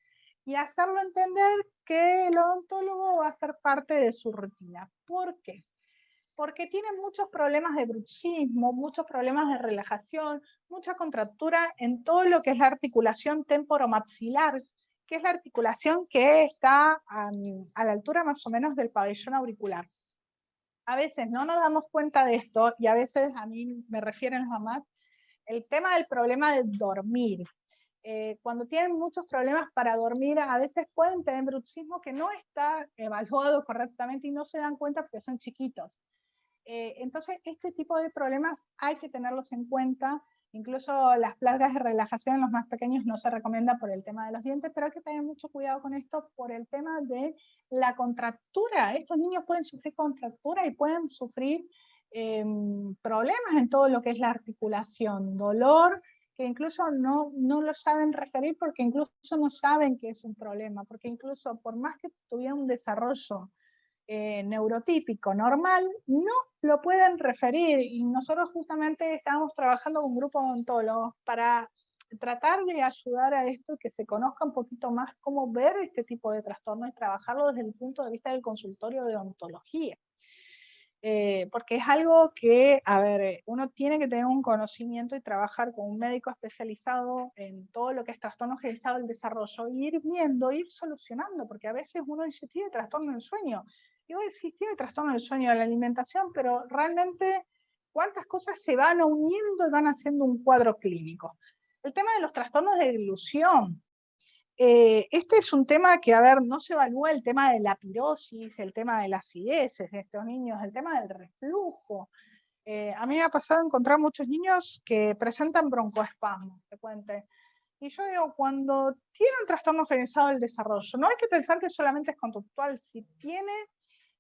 y hacerlo entender que el odontólogo va a ser parte de su rutina. ¿Por qué? Porque tienen muchos problemas de bruxismo, muchos problemas de relajación, mucha contractura en todo lo que es la articulación temporomaxilar, que es la articulación que está a la altura más o menos del pabellón auricular. A veces no nos damos cuenta de esto, y a veces a mí me refieren las mamás, el tema del problema de dormir. Cuando tienen muchos problemas para dormir, a veces pueden tener bruxismo que no está evaluado correctamente y no se dan cuenta porque son chiquitos. Entonces, este tipo de problemas hay que tenerlos en cuenta. Incluso las plagas de relajación en los más pequeños no se recomienda por el tema de los dientes, pero hay que tener mucho cuidado con esto por el tema de la contractura. Estos niños pueden sufrir contractura y pueden sufrir problemas en todo lo que es la articulación, dolor, que incluso no lo saben referir porque incluso no saben que es un problema, porque incluso por más que tuvieran un desarrollo neurotípico normal, no lo pueden referir, y nosotros justamente estamos trabajando con un grupo de odontólogos para tratar de ayudar a esto, que se conozca un poquito más cómo ver este tipo de trastorno y trabajarlo desde el punto de vista del consultorio de odontología. Porque es algo que, a ver, uno tiene que tener un conocimiento y trabajar con un médico especializado en todo lo que es trastorno generalizado del desarrollo, y ir viendo, ir solucionando, porque a veces uno dice, tiene trastorno del sueño, y vos decís, tiene trastorno del sueño de la alimentación, pero realmente cuántas cosas se van uniendo y van haciendo un cuadro clínico. El tema de los trastornos de ilusión. Este es un tema que, a ver, no se evalúa el tema de la pirosis, el tema de las acideces de estos niños, el tema del reflujo. A mí me ha pasado encontrar muchos niños que presentan broncoespasmos, te cuente. Y yo digo, cuando tienen trastorno generalizado del desarrollo, no hay que pensar que solamente es conductual. Si tiene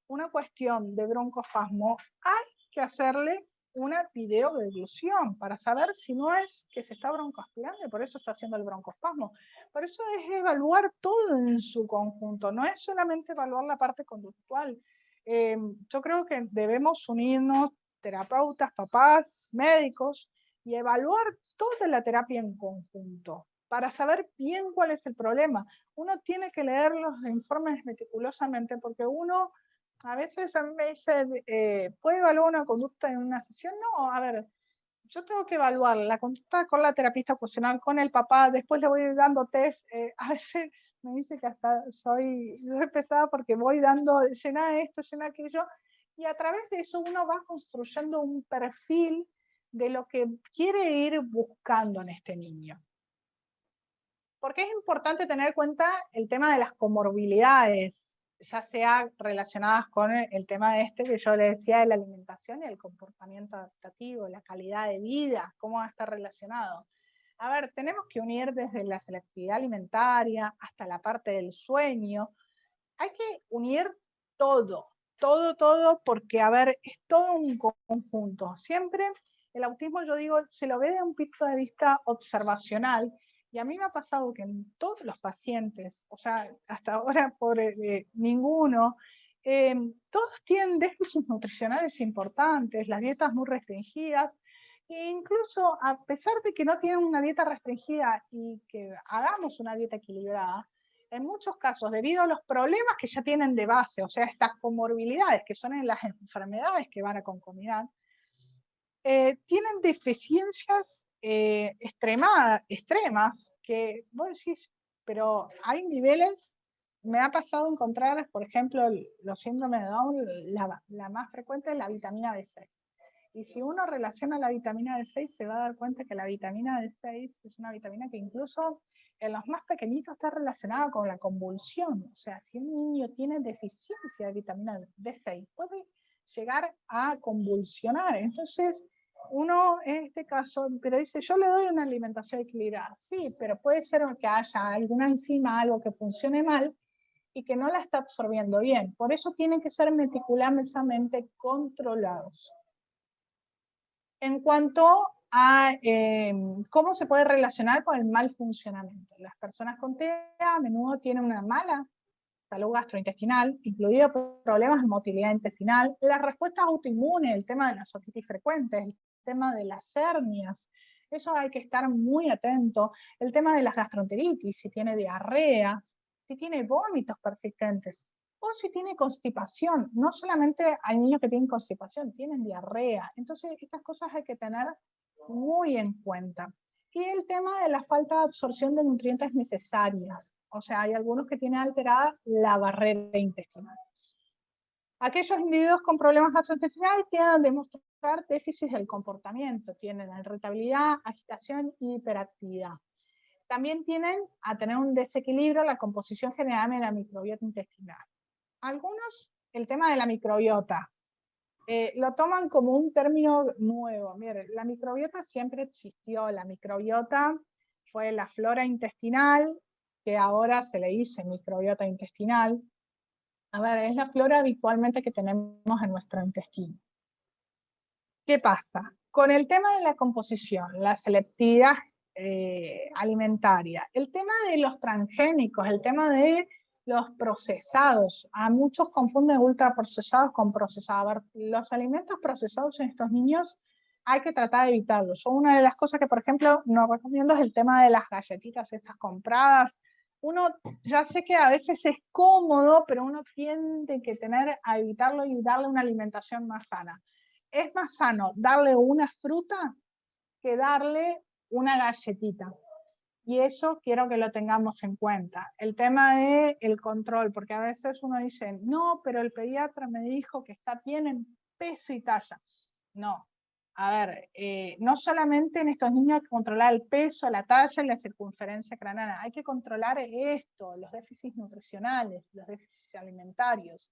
una cuestión de broncoespasmo, hay que hacerle una videodeglución para saber si no es que se está broncoaspirando y por eso está haciendo el broncoespasmo. Por eso es evaluar todo en su conjunto, no es solamente evaluar la parte conductual. Yo creo que debemos unirnos, terapeutas, papás, médicos, y evaluar toda la terapia en conjunto para saber bien cuál es el problema. Uno tiene que leer los informes meticulosamente porque uno a veces a mí me dicen, ¿puede evaluar una conducta en una sesión? No, a ver, yo tengo que evaluar la conducta con la terapista ocupacional, con el papá, después le voy dando test. A veces me dice que hasta soy pesada porque voy dando, llena esto, llena aquello, y a través de eso uno va construyendo un perfil de lo que quiere ir buscando en este niño. Porque es importante tener en cuenta el tema de las comorbilidades, ya sea relacionadas con el tema que yo le decía de la alimentación y el comportamiento adaptativo, la calidad de vida, cómo va a estar relacionado. A ver, tenemos que unir desde la selectividad alimentaria hasta la parte del sueño. Hay que unir todo, porque, a ver, es todo un conjunto. Siempre el autismo, yo digo, se lo ve de un punto de vista observacional, y a mí me ha pasado que en todos los pacientes, o sea, hasta ahora por ninguno, todos tienen déficits nutricionales importantes, las dietas muy restringidas, E incluso a pesar de que no tienen una dieta restringida y que hagamos una dieta equilibrada, en muchos casos, debido a los problemas que ya tienen de base, o sea, estas comorbilidades que son en las enfermedades que van a concomitar, tienen deficiencias extremas que vos decís, pero hay niveles, me ha pasado encontrar, por ejemplo, los síndromes de Down, la más frecuente es la vitamina B6. Y si uno relaciona la vitamina B6, se va a dar cuenta que la vitamina B6 es una vitamina que incluso en los más pequeñitos está relacionada con la convulsión. O sea, si un niño tiene deficiencia de vitamina B6, puede llegar a convulsionar. Entonces, uno en este caso, pero dice, yo le doy una alimentación equilibrada. Sí, pero puede ser que haya alguna enzima, algo que funcione mal, y que no la está absorbiendo bien. Por eso tienen que ser meticulosamente controlados. En cuanto a cómo se puede relacionar con el mal funcionamiento. Las personas con TEA a menudo tienen una mala salud gastrointestinal, incluido problemas de motilidad intestinal, las respuestas autoinmunes, el tema de las otitis frecuentes, el tema de las hernias, eso hay que estar muy atento, el tema de las gastroenteritis, si tiene diarrea, si tiene vómitos persistentes, o si tiene constipación. No solamente hay niños que tienen constipación, tienen diarrea. Entonces, estas cosas hay que tener muy en cuenta. Y el tema de la falta de absorción de nutrientes necesarias. O sea, hay algunos que tienen alterada la barrera intestinal. Aquellos individuos con problemas gastrointestinales tienen a demostrar déficits del comportamiento, tienen irritabilidad, agitación y hiperactividad. También tienen a tener un desequilibrio en la composición general de la microbiota intestinal. Algunos, el tema de la microbiota, lo toman como un término nuevo. Miren, la microbiota siempre existió. La microbiota fue la flora intestinal, que ahora se le dice microbiota intestinal. A ver, es la flora habitualmente que tenemos en nuestro intestino. ¿Qué pasa? Con el tema de la composición, la selectividad alimentaria, el tema de los transgénicos, el tema de los procesados. A muchos confunden ultraprocesados con procesados. A ver, los alimentos procesados en estos niños hay que tratar de evitarlos. Una de las cosas que, por ejemplo, no recomiendo es el tema de las galletitas estas compradas. Uno, ya sé que a veces es cómodo, pero uno tiene que tener a evitarlo y darle una alimentación más sana. Es más sano darle una fruta que darle una galletita. Y eso quiero que lo tengamos en cuenta. El tema del control, porque a veces uno dice, no, pero el pediatra me dijo que está bien en peso y talla. No, a ver, no solamente en estos niños hay que controlar el peso, la talla y la circunferencia craneana, hay que controlar esto, los déficits nutricionales, los déficits alimentarios.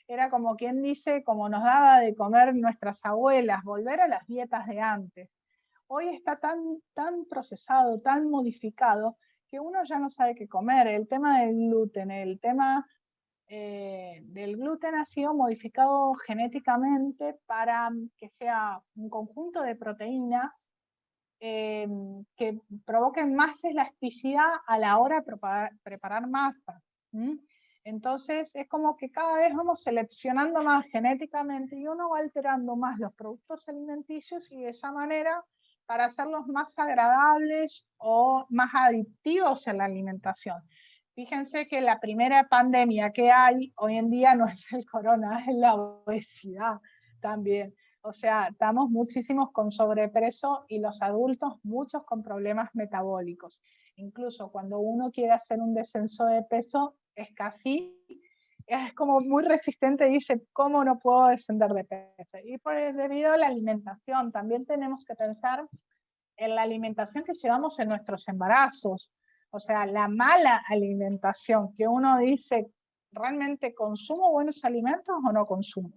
Era como quien dice, como nos daba de comer nuestras abuelas, volver a las dietas de antes. Hoy está tan procesado, tan modificado, que uno ya no sabe qué comer. El tema del gluten, el tema del gluten ha sido modificado genéticamente para que sea un conjunto de proteínas que provoquen más elasticidad a la hora de preparar masa. Entonces es como que cada vez vamos seleccionando más genéticamente y uno va alterando más los productos alimenticios y de esa manera para hacerlos más agradables o más adictivos en la alimentación. Fíjense que la primera pandemia que hay hoy en día no es el corona, es la obesidad también. O sea, estamos muchísimos con sobrepeso y los adultos muchos con problemas metabólicos. Incluso cuando uno quiere hacer un descenso de peso, es como muy resistente, dice, ¿cómo no puedo descender de peso? Y pues debido a la alimentación, también tenemos que pensar en la alimentación que llevamos en nuestros embarazos. O sea, la mala alimentación, que uno dice, ¿realmente consumo buenos alimentos o no consumo?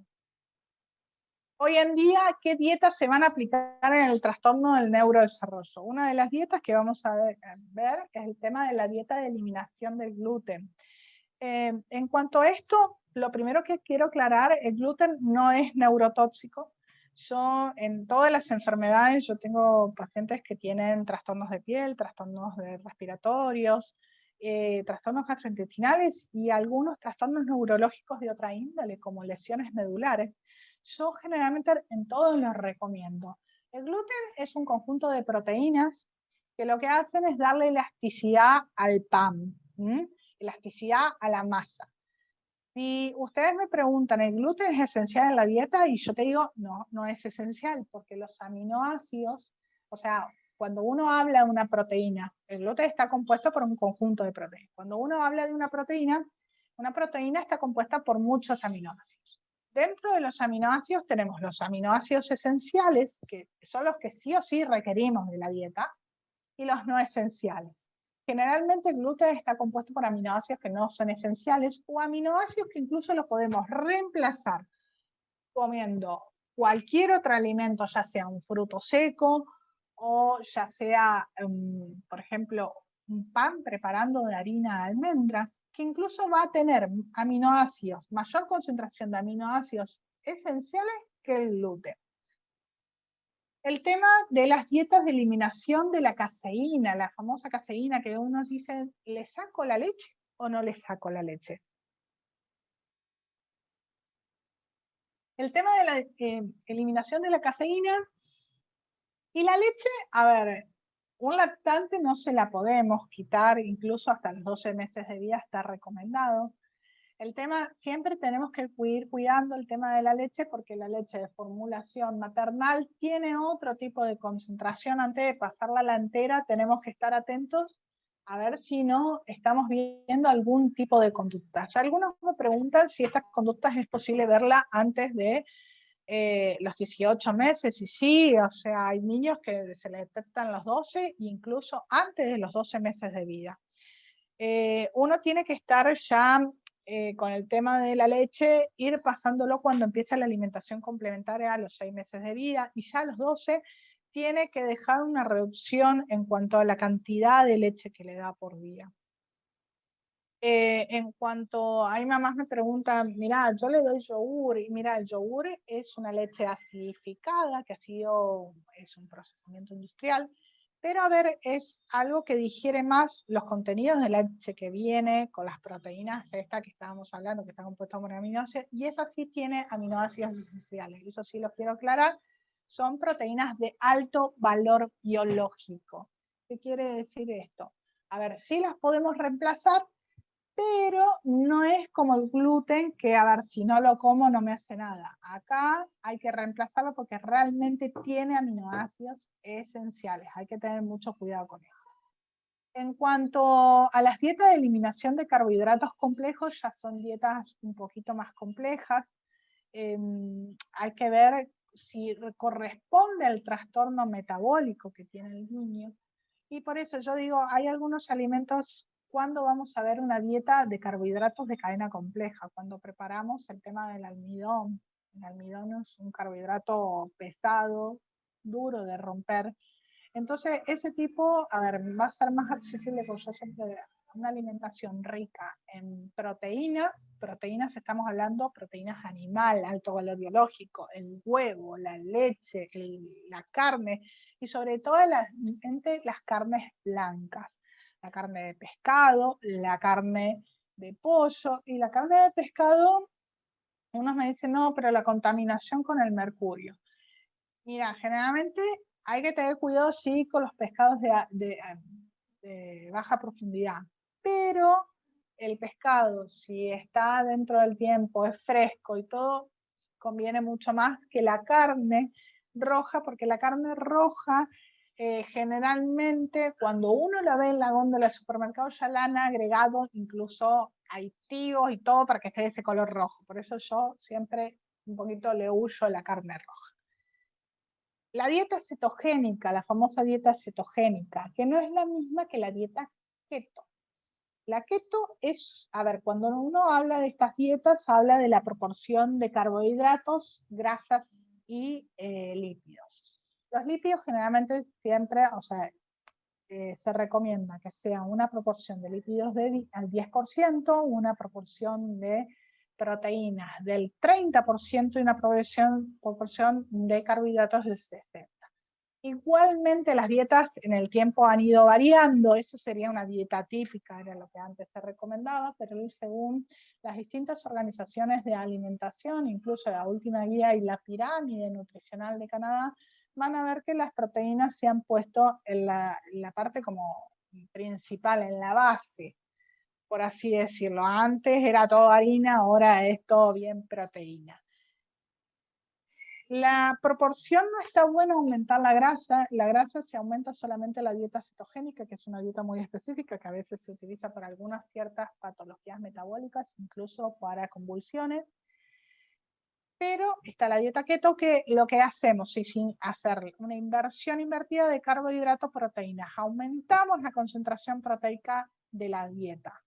Hoy en día, ¿qué dietas se van a aplicar en el trastorno del neurodesarrollo? Una de las dietas que vamos a ver es el tema de la dieta de eliminación del gluten. En cuanto a esto, lo primero que quiero aclarar, el gluten no es neurotóxico. Yo, en todas las enfermedades, yo tengo pacientes que tienen trastornos de piel, trastornos respiratorios, trastornos gastrointestinales y algunos trastornos neurológicos de otra índole, como lesiones medulares. Yo generalmente en todos los recomiendo. El gluten es un conjunto de proteínas que lo que hacen es darle elasticidad al pan, elasticidad a la masa. Si ustedes me preguntan, ¿el gluten es esencial en la dieta? Y yo te digo, no, no es esencial, porque los aminoácidos, o sea, cuando uno habla de una proteína, el gluten está compuesto por un conjunto de proteínas. Cuando uno habla de una proteína está compuesta por muchos aminoácidos. Dentro de los aminoácidos tenemos los aminoácidos esenciales, que son los que sí o sí requerimos de la dieta, y los no esenciales. Generalmente el gluten está compuesto por aminoácidos que no son esenciales o aminoácidos que incluso los podemos reemplazar comiendo cualquier otro alimento, ya sea un fruto seco o ya sea, por ejemplo, un pan preparando de harina de almendras, que incluso va a tener aminoácidos, mayor concentración de aminoácidos esenciales que el gluten. El tema de las dietas de eliminación de la caseína, la famosa caseína que unos dicen, ¿le saco la leche o no le saco la leche? El tema de la eliminación de la caseína y la leche, a ver, un lactante no se la podemos quitar, incluso hasta los 12 meses de vida está recomendado. El tema, siempre tenemos que ir cuidando el tema de la leche, porque la leche de formulación maternal tiene otro tipo de concentración. Antes de pasarla a la entera, tenemos que estar atentos a ver si no estamos viendo algún tipo de conducta. Ya algunos me preguntan si estas conductas es posible verla antes de los 18 meses, y sí, o sea, hay niños que se les detectan los 12 e incluso antes de los 12 meses de vida. Uno tiene que estar ya con el tema de la leche, ir pasándolo cuando empieza la alimentación complementaria a los 6 meses de vida, y ya a los 12 tiene que dejar una reducción en cuanto a la cantidad de leche que le da por día. En cuanto hay mamás me preguntan, mira, yo le doy yogur, y mira, el yogur es una leche acidificada, que es un procesamiento industrial, pero a ver, es algo que digiere más los contenidos de la leche que viene con las proteínas, esta que estábamos hablando, que está compuesta por aminoácidos, y esa sí tiene aminoácidos esenciales, eso sí los quiero aclarar, son proteínas de alto valor biológico. ¿Qué quiere decir esto? A ver, sí las podemos reemplazar, pero no es como el gluten, que a ver, si no lo como no me hace nada. Acá hay que reemplazarlo porque realmente tiene aminoácidos esenciales. Hay que tener mucho cuidado con esto. En cuanto a las dietas de eliminación de carbohidratos complejos, ya son dietas un poquito más complejas. Hay que ver si corresponde al trastorno metabólico que tiene el niño. Y por eso yo digo, hay algunos alimentos, cuando vamos a ver una dieta de carbohidratos de cadena compleja, cuando preparamos el tema del almidón. El almidón es un carbohidrato pesado, duro de romper. Entonces, ese tipo, a ver, va a ser más accesible, porque yo siempre, una alimentación rica en proteínas estamos hablando proteínas animal, alto valor biológico, el huevo, la leche, la carne, y sobre todo las carnes blancas, la carne de pescado, la carne de pollo, y la carne de pescado, unos me dicen, no, pero la contaminación con el mercurio. Mira, generalmente hay que tener cuidado, sí, con los pescados de baja profundidad, pero el pescado, si está dentro del tiempo, es fresco y todo, conviene mucho más que la carne roja, porque la carne roja generalmente cuando uno la ve en la góndola del supermercado ya la han agregado incluso aditivos y todo para que esté de ese color rojo. Por eso yo siempre un poquito le huyo a la carne roja. La dieta cetogénica, la famosa dieta cetogénica, que no es la misma que la dieta keto. La keto es, a ver, cuando uno habla de estas dietas, habla de la proporción de carbohidratos, grasas y lípidos. Los lípidos generalmente siempre, o sea, se recomienda que sea una proporción de lípidos al 10%, una proporción de proteínas del 30% y una proporción de carbohidratos del 60%. Igualmente las dietas en el tiempo han ido variando, eso sería una dieta típica, era lo que antes se recomendaba, pero según las distintas organizaciones de alimentación, incluso la última guía y la pirámide nutricional de Canadá, van a ver que las proteínas se han puesto en la parte como principal, en la base, por así decirlo. Antes era todo harina, ahora es todo bien proteína. La proporción no está buena aumentar la grasa se aumenta solamente en la dieta cetogénica, que es una dieta muy específica que a veces se utiliza para algunas ciertas patologías metabólicas, incluso para convulsiones. Pero está la dieta keto, que lo que hacemos es hacer una inversión invertida de carbohidratos, proteínas. Aumentamos la concentración proteica de la dieta.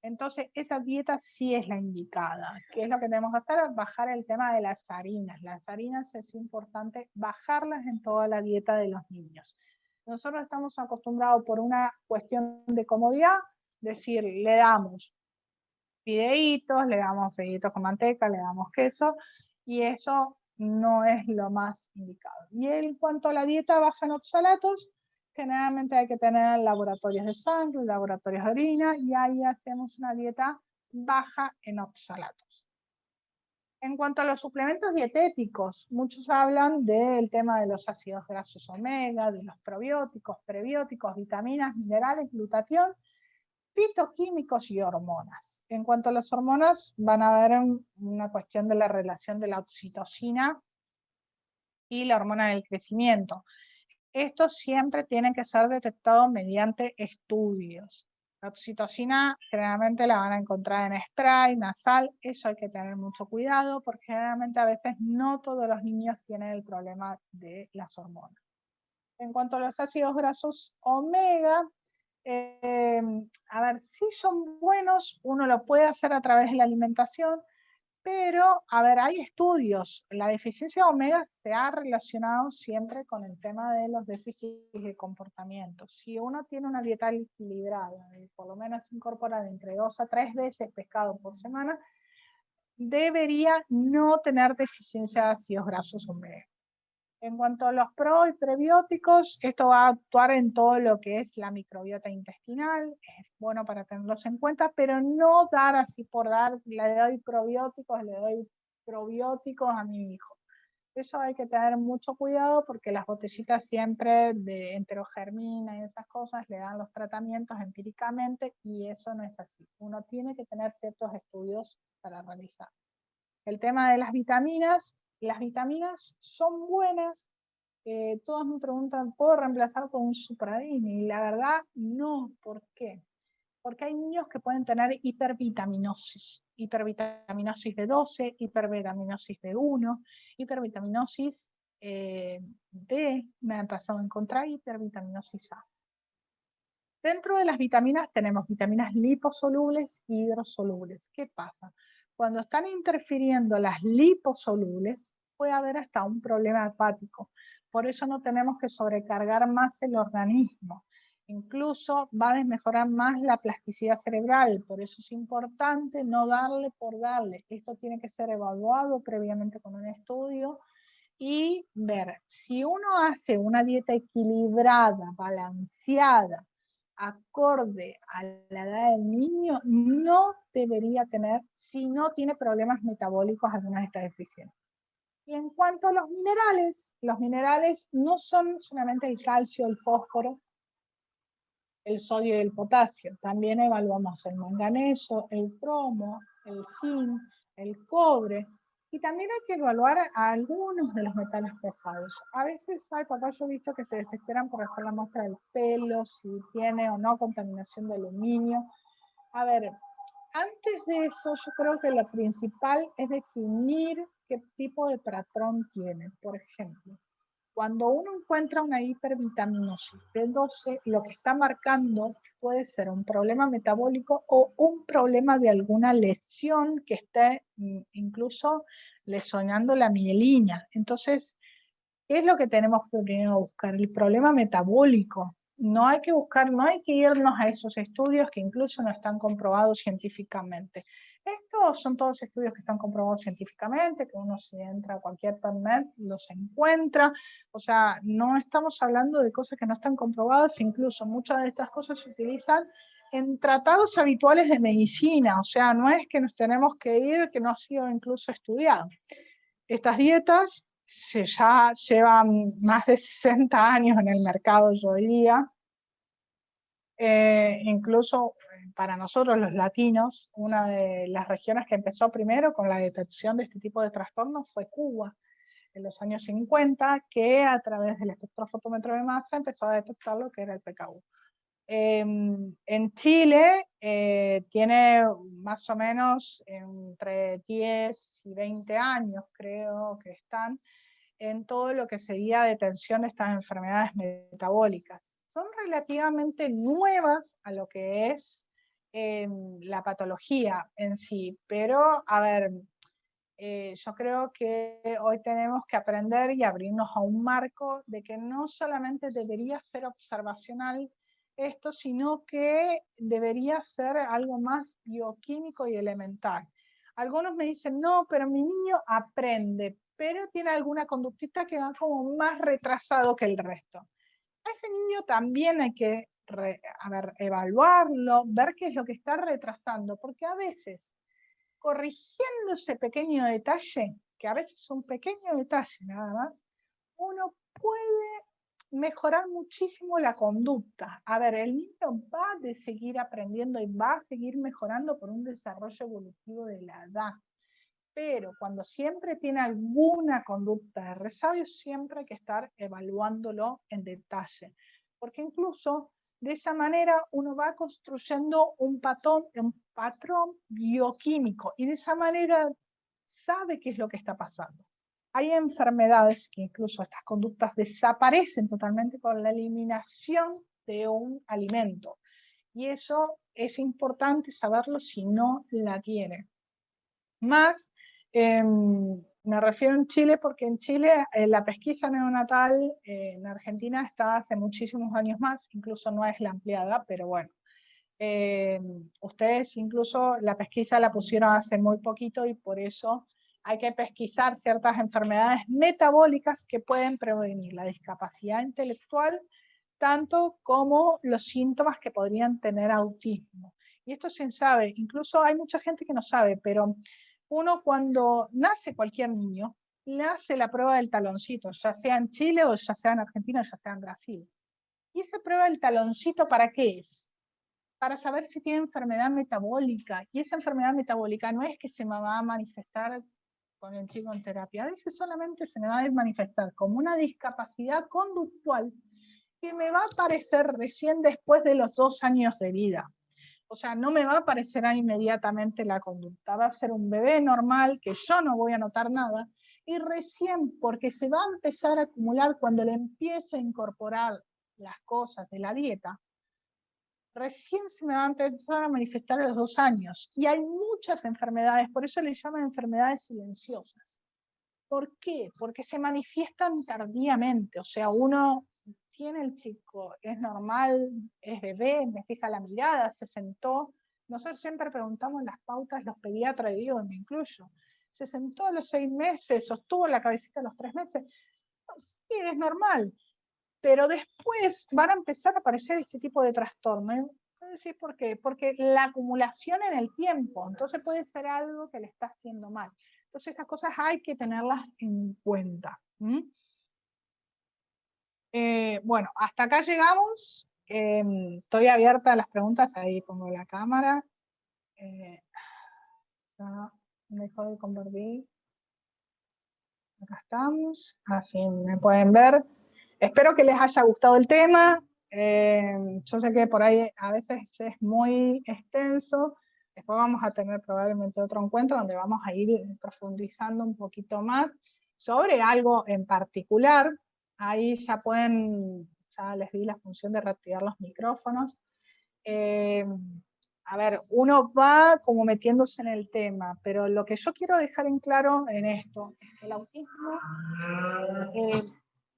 Entonces, esa dieta sí es la indicada. ¿Qué es lo que tenemos que hacer? Bajar el tema de las harinas. Las harinas es importante bajarlas en toda la dieta de los niños. Nosotros estamos acostumbrados por una cuestión de comodidad, decir, le damos fideitos con manteca, le damos queso, y eso no es lo más indicado. Y en cuanto a la dieta baja en oxalatos, generalmente hay que tener laboratorios de sangre, laboratorios de orina, y ahí hacemos una dieta baja en oxalatos. En cuanto a los suplementos dietéticos, muchos hablan del tema de los ácidos grasos omega, de los probióticos, prebióticos, vitaminas, minerales, glutatión, fitoquímicos y hormonas. En cuanto a las hormonas, van a ver una cuestión de la relación de la oxitocina y la hormona del crecimiento. Esto siempre tiene que ser detectado mediante estudios. La oxitocina generalmente la van a encontrar en spray, nasal, eso hay que tener mucho cuidado porque generalmente a veces no todos los niños tienen el problema de las hormonas. En cuanto a los ácidos grasos omega, a ver, sí son buenos, uno lo puede hacer a través de la alimentación, pero, a ver, hay estudios. La deficiencia de omega se ha relacionado siempre con el tema de los déficits de comportamiento. Si uno tiene una dieta equilibrada, por lo menos incorporar entre 2 a 3 veces pescado por semana, debería no tener deficiencia de ácidos grasos omega. En cuanto a los pro y prebióticos, esto va a actuar en todo lo que es la microbiota intestinal, es bueno para tenerlos en cuenta, pero no dar así por dar, le doy probióticos, le doy probióticos a mi hijo. Eso hay que tener mucho cuidado porque las botellitas siempre de enterogermina y esas cosas le dan los tratamientos empíricamente y eso no es así. Uno tiene que tener ciertos estudios para realizar. El tema de las vitaminas son buenas. Todos me preguntan, ¿puedo reemplazar con un Supradyn? Y la verdad, no. ¿Por qué? Porque hay niños que pueden tener hipervitaminosis de 12, hipervitaminosis de 1, hipervitaminosis B, me han pasado a encontrar hipervitaminosis A. Dentro de las vitaminas tenemos vitaminas liposolubles y hidrosolubles. ¿Qué pasa? Cuando están interfiriendo las liposolubles, puede haber hasta un problema hepático. Por eso no tenemos que sobrecargar más el organismo. Incluso va a desmejorar más la plasticidad cerebral. Por eso es importante no darle por darle. Esto tiene que ser evaluado previamente con un estudio y ver si uno hace una dieta equilibrada, balanceada, acorde a la edad del niño, no debería tener, si no tiene problemas metabólicos, algunas de estas deficiencias. Y en cuanto a los minerales no son solamente el calcio, el fósforo, el sodio y el potasio. También evaluamos el manganeso, el cromo, el zinc, el cobre. Y también hay que evaluar a algunos de los metales pesados. A veces hay papás, yo he visto que se desesperan por hacer la muestra del pelo, si tiene o no contaminación de aluminio. A ver, antes de eso yo creo que lo principal es definir qué tipo de patrón tiene. Por ejemplo, cuando uno encuentra una hipervitaminosis de 12, lo que está marcando puede ser un problema metabólico o un problema de alguna lesión que esté incluso lesionando la mielina. Entonces, ¿qué es lo que tenemos que primero buscar? El problema metabólico. No hay que irnos a esos estudios que incluso no están comprobados científicamente. Estos son todos estudios que están comprobados científicamente, que uno si entra a cualquier internet los encuentra. O sea, no estamos hablando de cosas que no están comprobadas, incluso muchas de estas cosas se utilizan en tratados habituales de medicina. O sea, no es que nos tenemos que ir, que no ha sido incluso estudiado. Estas dietas ya llevan más de 60 años en el mercado, yo diría. Incluso para nosotros los latinos, una de las regiones que empezó primero con la detección de este tipo de trastornos fue Cuba, en los años 50, que a través del espectrofotómetro de masa empezó a detectar lo que era el PKU. En Chile tiene más o menos entre 10 y 20 años, creo que están, en todo lo que sería detención de estas enfermedades metabólicas. Son relativamente nuevas a lo que es la patología en sí, pero a ver, yo creo que hoy tenemos que aprender y abrirnos a un marco de que no solamente debería ser observacional esto, sino que debería ser algo más bioquímico y elemental. Algunos me dicen, no, pero mi niño aprende, pero tiene alguna conductita que va como más retrasado que el resto. A ese niño también hay que evaluarlo, ver qué es lo que está retrasando, porque a veces corrigiendo ese pequeño detalle, que a veces es un pequeño detalle nada más, uno puede mejorar muchísimo la conducta. A ver, el niño va a seguir aprendiendo y va a seguir mejorando por un desarrollo evolutivo de la edad. Pero cuando siempre tiene alguna conducta de resabio, siempre hay que estar evaluándolo en detalle. Porque incluso de esa manera uno va construyendo un patrón bioquímico y de esa manera sabe qué es lo que está pasando. Hay enfermedades que incluso estas conductas desaparecen totalmente con la eliminación de un alimento. Y eso es importante saberlo si no la tiene. Más, me refiero en Chile porque en Chile la pesquisa neonatal en Argentina está hace muchísimos años más, incluso no es la ampliada, pero bueno. Ustedes incluso la pesquisa la pusieron hace muy poquito y por eso hay que pesquisar ciertas enfermedades metabólicas que pueden prevenir la discapacidad intelectual, tanto como los síntomas que podrían tener autismo. Y esto se sabe, incluso hay mucha gente que no sabe, pero uno cuando nace cualquier niño, le hace la prueba del taloncito, ya sea en Chile o ya sea en Argentina o ya sea en Brasil. ¿Y esa prueba del taloncito para qué es? Para saber si tiene enfermedad metabólica. Y esa enfermedad metabólica no es que se me va a manifestar con el chico en terapia, a veces solamente se me va a manifestar como una discapacidad conductual que me va a aparecer recién después de los 2 años de vida. O sea, no me va a aparecer inmediatamente la conducta, va a ser un bebé normal que yo no voy a notar nada, y recién porque se va a empezar a acumular cuando le empiece a incorporar las cosas de la dieta, recién se me va a empezar a manifestar a los 2 años. Y hay muchas enfermedades, por eso le llaman enfermedades silenciosas. ¿Por qué? Porque se manifiestan tardíamente, o sea, uno tiene el chico, es normal, es bebé, me fija la mirada, se sentó. Nosotros siempre preguntamos las pautas, los pediatras, y digo, me incluyo. Se sentó a los 6 meses, sostuvo la cabecita a los 3 meses. Sí, es normal. Pero después van a empezar a aparecer este tipo de trastornos. ¿Por qué? Porque la acumulación en el tiempo, entonces puede ser algo que le está haciendo mal. Entonces estas cosas hay que tenerlas en cuenta. Bueno, hasta acá llegamos. Estoy abierta a las preguntas, ahí pongo la cámara. Ya dejo de compartir. Acá estamos, así me pueden ver. Espero que les haya gustado el tema. Yo sé que por ahí a veces es muy extenso. Después vamos a tener probablemente otro encuentro donde vamos a ir profundizando un poquito más sobre algo en particular. Ahí ya pueden, ya les di la función de reactivar los micrófonos. A ver, uno va como metiéndose en el tema, pero lo que yo quiero dejar en claro en esto es que el autismo,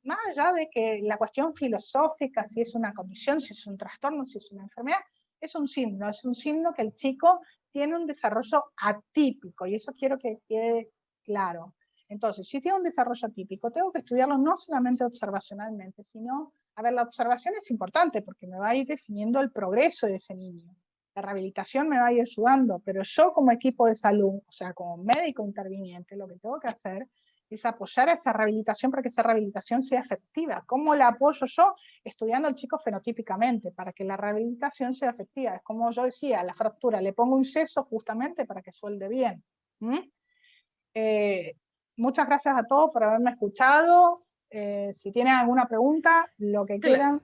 más allá de que la cuestión filosófica, si es una condición, si es un trastorno, si es una enfermedad, es un signo que el chico tiene un desarrollo atípico, y eso quiero que quede claro. Entonces, si tiene un desarrollo atípico, tengo que estudiarlo no solamente observacionalmente, sino, a ver, la observación es importante porque me va a ir definiendo el progreso de ese niño. La rehabilitación me va a ir ayudando, pero yo como equipo de salud, o sea, como médico interviniente, lo que tengo que hacer es apoyar esa rehabilitación para que esa rehabilitación sea efectiva. ¿Cómo la apoyo yo? Estudiando al chico fenotípicamente, para que la rehabilitación sea efectiva. Es como yo decía, la fractura, le pongo un yeso justamente para que suelde bien. Muchas gracias a todos por haberme escuchado. Si tienen alguna pregunta, lo que quieran.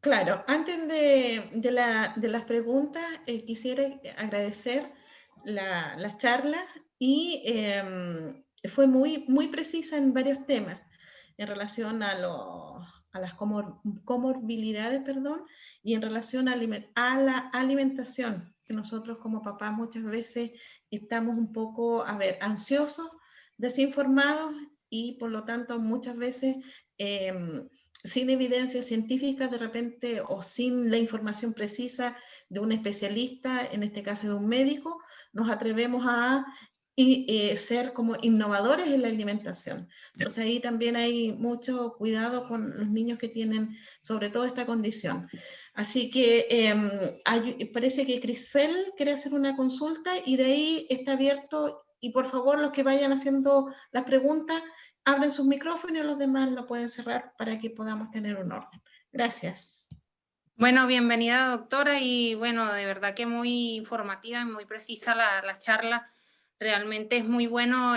Claro, antes de las preguntas, quisiera agradecer la charla y fue muy precisa en varios temas en relación a las comorbilidades, perdón, y en relación a la alimentación, que nosotros como papás muchas veces estamos un poco, ansiosos, desinformados y por lo tanto muchas veces sin evidencia científica de repente o sin la información precisa de un especialista, en este caso de un médico, nos atrevemos a ser como innovadores en la alimentación. Entonces ahí también hay mucho cuidado con los niños que tienen sobre todo esta condición. Así que parece que Crisfel quiere hacer una consulta y de ahí está abierto, y por favor los que vayan haciendo las preguntas, abren sus micrófonos y los demás lo pueden cerrar para que podamos tener un orden. Gracias. Bueno, bienvenida doctora, y bueno, de verdad que muy informativa y muy precisa la charla. Realmente es muy bueno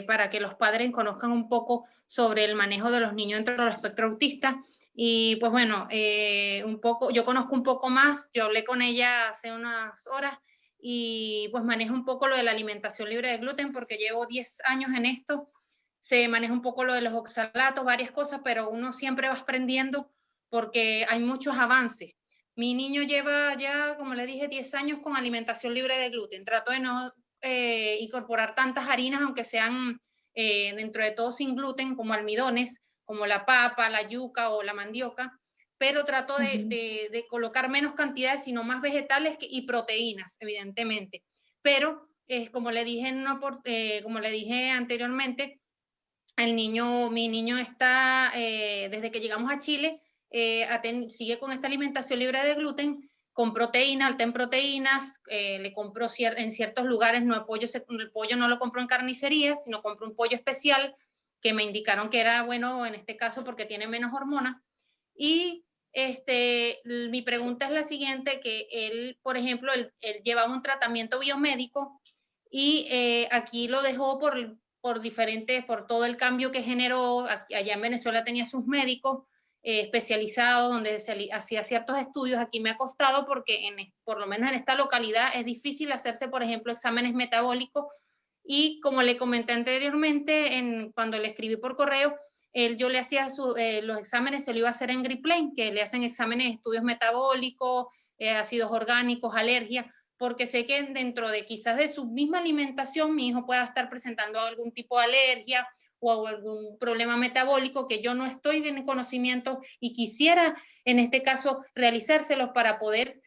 para que los padres conozcan un poco sobre el manejo de los niños dentro del espectro autista. Y pues bueno, yo conozco un poco más, yo hablé con ella hace unas horas y pues manejo un poco lo de la alimentación libre de gluten porque llevo 10 años en esto. Se maneja un poco lo de los oxalatos, varias cosas, pero uno siempre va aprendiendo porque hay muchos avances. Mi niño lleva ya, como le dije, 10 años con alimentación libre de gluten. Trato de no incorporar tantas harinas, aunque sean dentro de todo sin gluten, como almidones, como la papa, la yuca o la mandioca, pero trato de colocar menos cantidades, sino más vegetales y proteínas, evidentemente. Pero, como le dije anteriormente, mi niño está, desde que llegamos a Chile, sigue con esta alimentación libre de gluten, con proteína, alta en proteínas, le compro en ciertos lugares, el pollo no lo compro en carnicería, sino compro un pollo especial que me indicaron que era bueno en este caso porque tiene menos hormonas. Y mi pregunta es la siguiente, que él, por ejemplo, él llevaba un tratamiento biomédico y aquí lo dejó por todo el cambio que generó. Allá en Venezuela tenía sus médicos especializados donde se hacía ciertos estudios. Aquí me ha costado porque por lo menos en esta localidad es difícil hacerse, por ejemplo, exámenes metabólicos, y como le comenté anteriormente cuando le escribí por correo, yo le hacía los exámenes, se lo iba a hacer en GRIPLANE, que le hacen exámenes de estudios metabólicos, ácidos orgánicos, alergias, porque sé que dentro de quizás de su misma alimentación mi hijo pueda estar presentando algún tipo de alergia o algún problema metabólico que yo no estoy en conocimiento y quisiera en este caso realizárselos para poder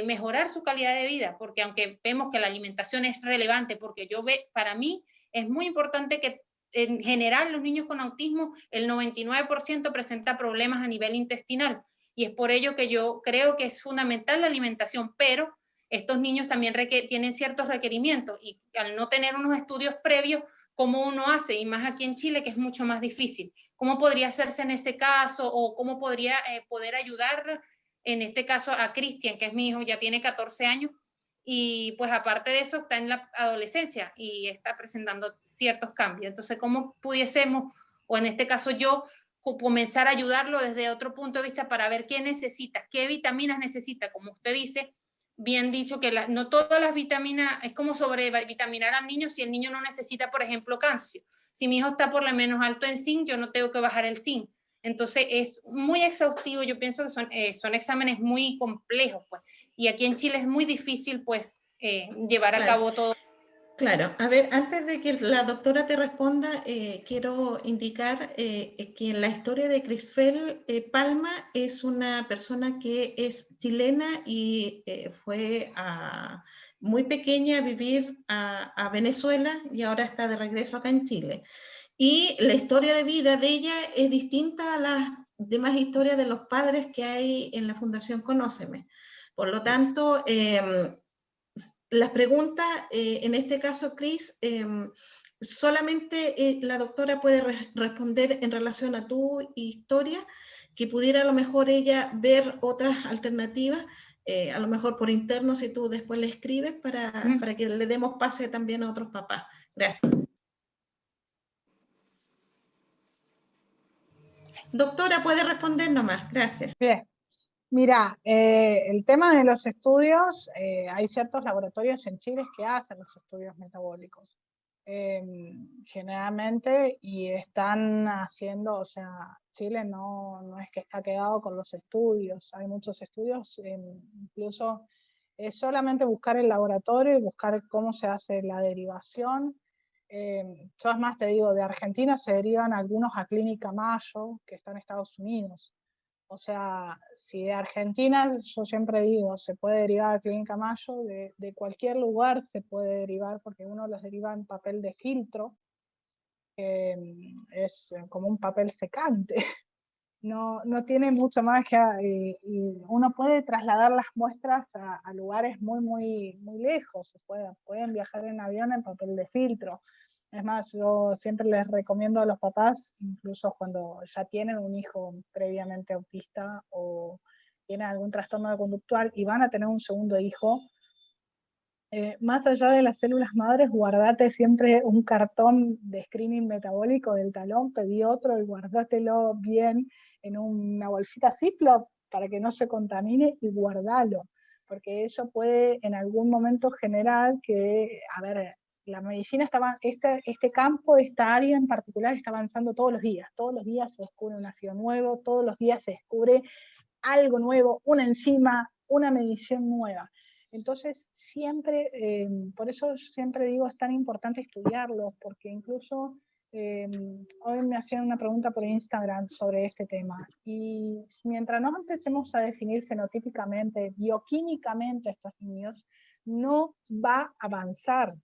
mejorar su calidad de vida, porque aunque vemos que la alimentación es relevante, porque para mí es muy importante que en general los niños con autismo, el 99% presenta problemas a nivel intestinal, y es por ello que yo creo que es fundamental la alimentación, pero estos niños también tienen ciertos requerimientos, y al no tener unos estudios previos, ¿cómo uno hace? Y más aquí en Chile, que es mucho más difícil. ¿Cómo podría hacerse en ese caso? ¿O cómo podría poder ayudar en este caso a Cristian, que es mi hijo, ya tiene 14 años? Y pues aparte de eso está en la adolescencia y está presentando ciertos cambios. Entonces, ¿cómo pudiésemos, o en este caso yo, comenzar a ayudarlo desde otro punto de vista para ver qué necesita, qué vitaminas necesita? Como usted dice, bien dicho, que no todas las vitaminas, es como sobrevitaminar al niño si el niño no necesita, por ejemplo, calcio. Si mi hijo está por lo menos alto en zinc, yo no tengo que bajar el zinc. Entonces es muy exhaustivo, yo pienso que son exámenes muy complejos, pues, y aquí en Chile es muy difícil, pues, llevar a cabo todo. Claro, a ver, antes de que la doctora te responda, quiero indicar que en la historia de Crisfel, Palma es una persona que es chilena y fue muy pequeña a vivir a Venezuela y ahora está de regreso acá en Chile. Y la historia de vida de ella es distinta a las demás historias de los padres que hay en la Fundación Conóceme. Por lo tanto, las preguntas, en este caso, Cris, solamente la doctora puede responder en relación a tu historia, que pudiera a lo mejor ella ver otras alternativas, a lo mejor por interno, si tú después le escribes, para que le demos pase también a otros papás. Gracias. Doctora, puede responder nomás. Gracias. Bien. Mira, el tema de los estudios, hay ciertos laboratorios en Chile que hacen los estudios metabólicos. Generalmente, y están haciendo, o sea, Chile no es que está quedado con los estudios, hay muchos estudios, incluso es solamente buscar el laboratorio y buscar cómo se hace la derivación. Yo es más te digo, de Argentina se derivan algunos a Clínica Mayo, que está en Estados Unidos. O sea, si de Argentina, yo siempre digo, se puede derivar a Clínica Mayo, de cualquier lugar se puede derivar, porque uno los deriva en papel de filtro, es como un papel secante, no tiene mucho más que, y uno puede trasladar las muestras a lugares muy lejos, pueden viajar en avión en papel de filtro. Es más, yo siempre les recomiendo a los papás, incluso cuando ya tienen un hijo previamente autista o tienen algún trastorno conductual y van a tener un segundo hijo, más allá de las células madres, guardate siempre un cartón de screening metabólico del talón, pedí otro y guardátelo bien en una bolsita Ziploc para que no se contamine y guardalo, porque eso puede en algún momento generar que, a ver, la medicina estaba, este campo, esta área en particular está avanzando todos los días se descubre un ácido nuevo, todos los días se descubre algo nuevo, una enzima, una medición nueva. Entonces, siempre, por eso siempre digo, es tan importante estudiarlos, porque incluso hoy me hacían una pregunta por Instagram sobre este tema, y mientras no empecemos a definir fenotípicamente, bioquímicamente a estos niños, no va a avanzar,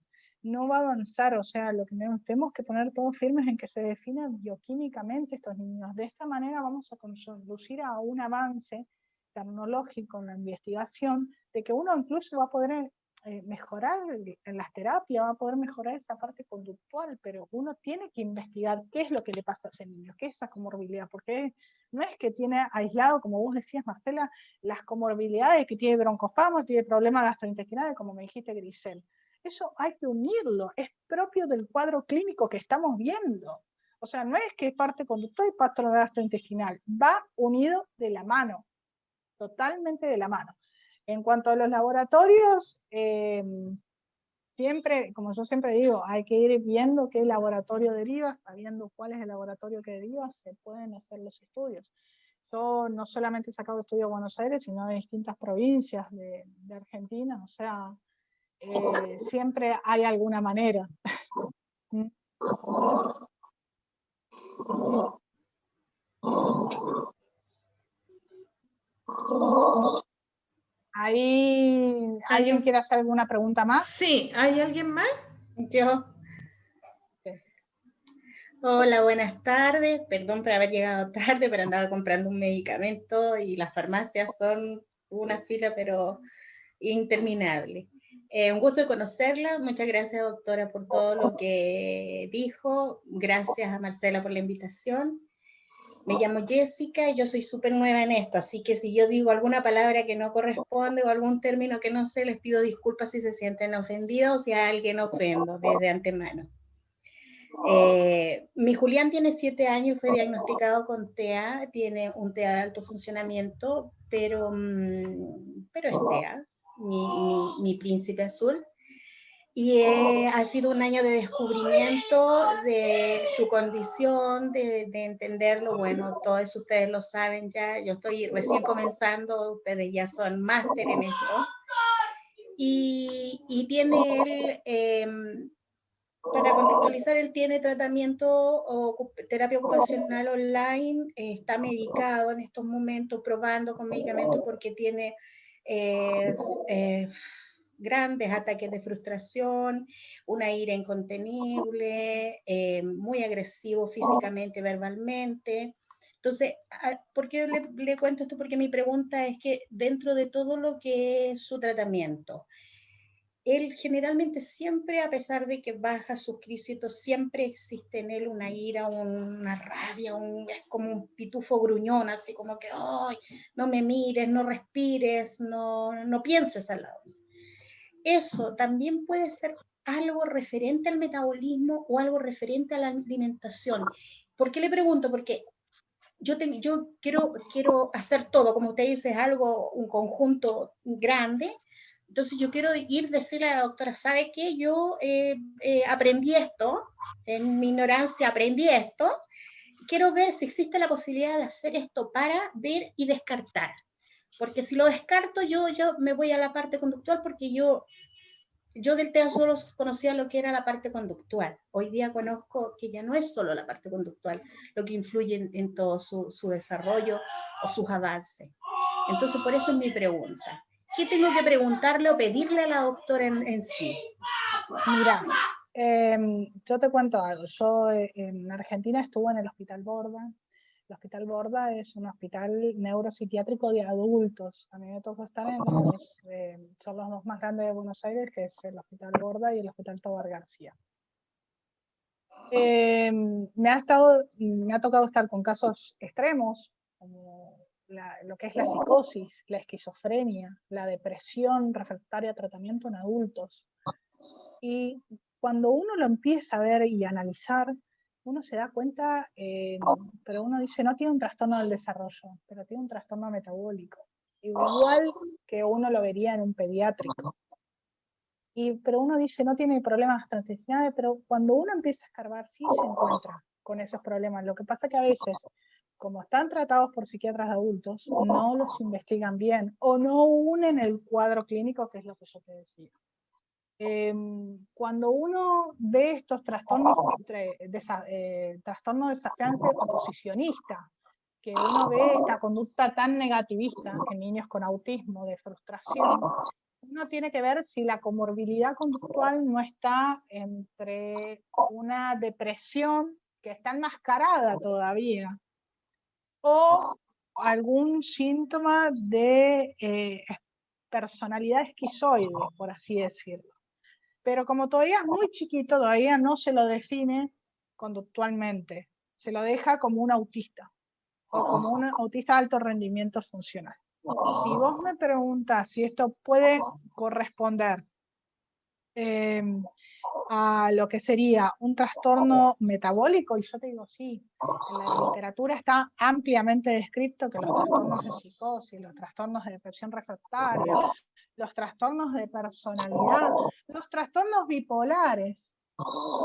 o sea, lo que tenemos que poner todos firmes en que se definan bioquímicamente estos niños. De esta manera vamos a conducir a un avance tecnológico en la investigación, de que uno incluso va a poder mejorar en las terapias, va a poder mejorar esa parte conductual, pero uno tiene que investigar qué es lo que le pasa a ese niño, qué es esa comorbilidad, porque no es que tiene aislado, como vos decías, Marcela, las comorbilidades, que tiene broncoespasmo, tiene problemas gastrointestinales, como me dijiste, Grisel. Eso hay que unirlo, es propio del cuadro clínico que estamos viendo. O sea, no es que es parte conductual y parte gastrointestinal, va unido de la mano, totalmente de la mano. En cuanto a los laboratorios, siempre, como yo siempre digo, hay que ir viendo qué laboratorio deriva, sabiendo cuál es el laboratorio que deriva, se pueden hacer los estudios. Yo no solamente he sacado estudios de Buenos Aires, sino de distintas provincias de Argentina, o sea, siempre hay alguna manera. ¿Ahí alguien quiere hacer alguna pregunta más? Sí, ¿hay alguien más? Yo. Hola, buenas tardes. Perdón por haber llegado tarde, pero andaba comprando un medicamento y las farmacias son una fila, pero interminable. Un gusto de conocerla. Muchas gracias, doctora, por todo lo que dijo. Gracias a Marcela por la invitación. Me llamo Jessica y yo soy súper nueva en esto, así que si yo digo alguna palabra que no corresponde o algún término que no sé, les pido disculpas si se sienten ofendidos o si a alguien ofendo desde antemano. Mi Julián tiene 7 años y fue diagnosticado con TEA, tiene un TEA de alto funcionamiento, pero es TEA, mi príncipe azul. Y ha sido un año de descubrimiento de su condición, de entenderlo. Bueno, todos ustedes lo saben ya, yo estoy recién comenzando, ustedes ya son máster en esto. Y tiene él, para contextualizar, él tiene tratamiento o terapia ocupacional online, está medicado en estos momentos, probando con medicamentos porque tiene grandes ataques de frustración, una ira incontenible, muy agresivo físicamente, verbalmente. Entonces, ¿por qué le cuento esto? Porque mi pregunta es que dentro de todo lo que es su tratamiento, él generalmente siempre, a pesar de que baja sus crisitos, siempre existe en él una ira, una rabia, es como un pitufo gruñón, así como que, ay, no me mires, no respires, no pienses al lado. Eso también puede ser algo referente al metabolismo o algo referente a la alimentación. ¿Por qué le pregunto? Porque yo quiero hacer todo, como usted dice, es algo, un conjunto grande. Entonces yo quiero decirle a la doctora, ¿sabe qué? Yo aprendí esto, en mi ignorancia aprendí esto, quiero ver si existe la posibilidad de hacer esto para ver y descartar. Porque si lo descarto, yo me voy a la parte conductual, porque yo del TEA solo conocía lo que era la parte conductual. Hoy día conozco que ya no es solo la parte conductual lo que influye en todo su desarrollo o sus avances. Entonces, por eso es mi pregunta. ¿Qué tengo que preguntarle o pedirle a la doctora en sí? Mira, yo te cuento algo. Yo en Argentina estuve en el Hospital Borda. El Hospital Borda es un hospital neuropsiquiátrico de adultos. A mí me tocó estar son los dos más grandes de Buenos Aires, que es el Hospital Borda y el Hospital Tobar García. Me ha tocado estar con casos extremos, como lo que es la psicosis, la esquizofrenia, la depresión refractaria a tratamiento en adultos. Y cuando uno lo empieza a ver y analizar, uno se da cuenta, pero uno dice, no tiene un trastorno del desarrollo, pero tiene un trastorno metabólico, igual que uno lo vería en un pediátrico. Pero uno dice, no tiene problemas gastrointestinales, pero cuando uno empieza a escarbar, sí se encuentra con esos problemas. Lo que pasa que a veces, como están tratados por psiquiatras de adultos, no los investigan bien o no unen el cuadro clínico, que es lo que yo te decía. Cuando uno ve estos trastornos, trastorno desafiante oposicionista, que uno ve esta conducta tan negativista en niños con autismo, de frustración, uno tiene que ver si la comorbilidad conductual no está entre una depresión que está enmascarada todavía o algún síntoma de personalidad esquizoide, por así decirlo. Pero como todavía es muy chiquito, todavía no se lo define conductualmente, se lo deja como un autista o como un autista de alto rendimiento funcional. Si vos me preguntás si esto puede corresponder a lo que sería un trastorno metabólico, y yo te digo sí, en la literatura está ampliamente descrito que los trastornos de psicosis, los trastornos de depresión refractaria, los trastornos de personalidad, los trastornos bipolares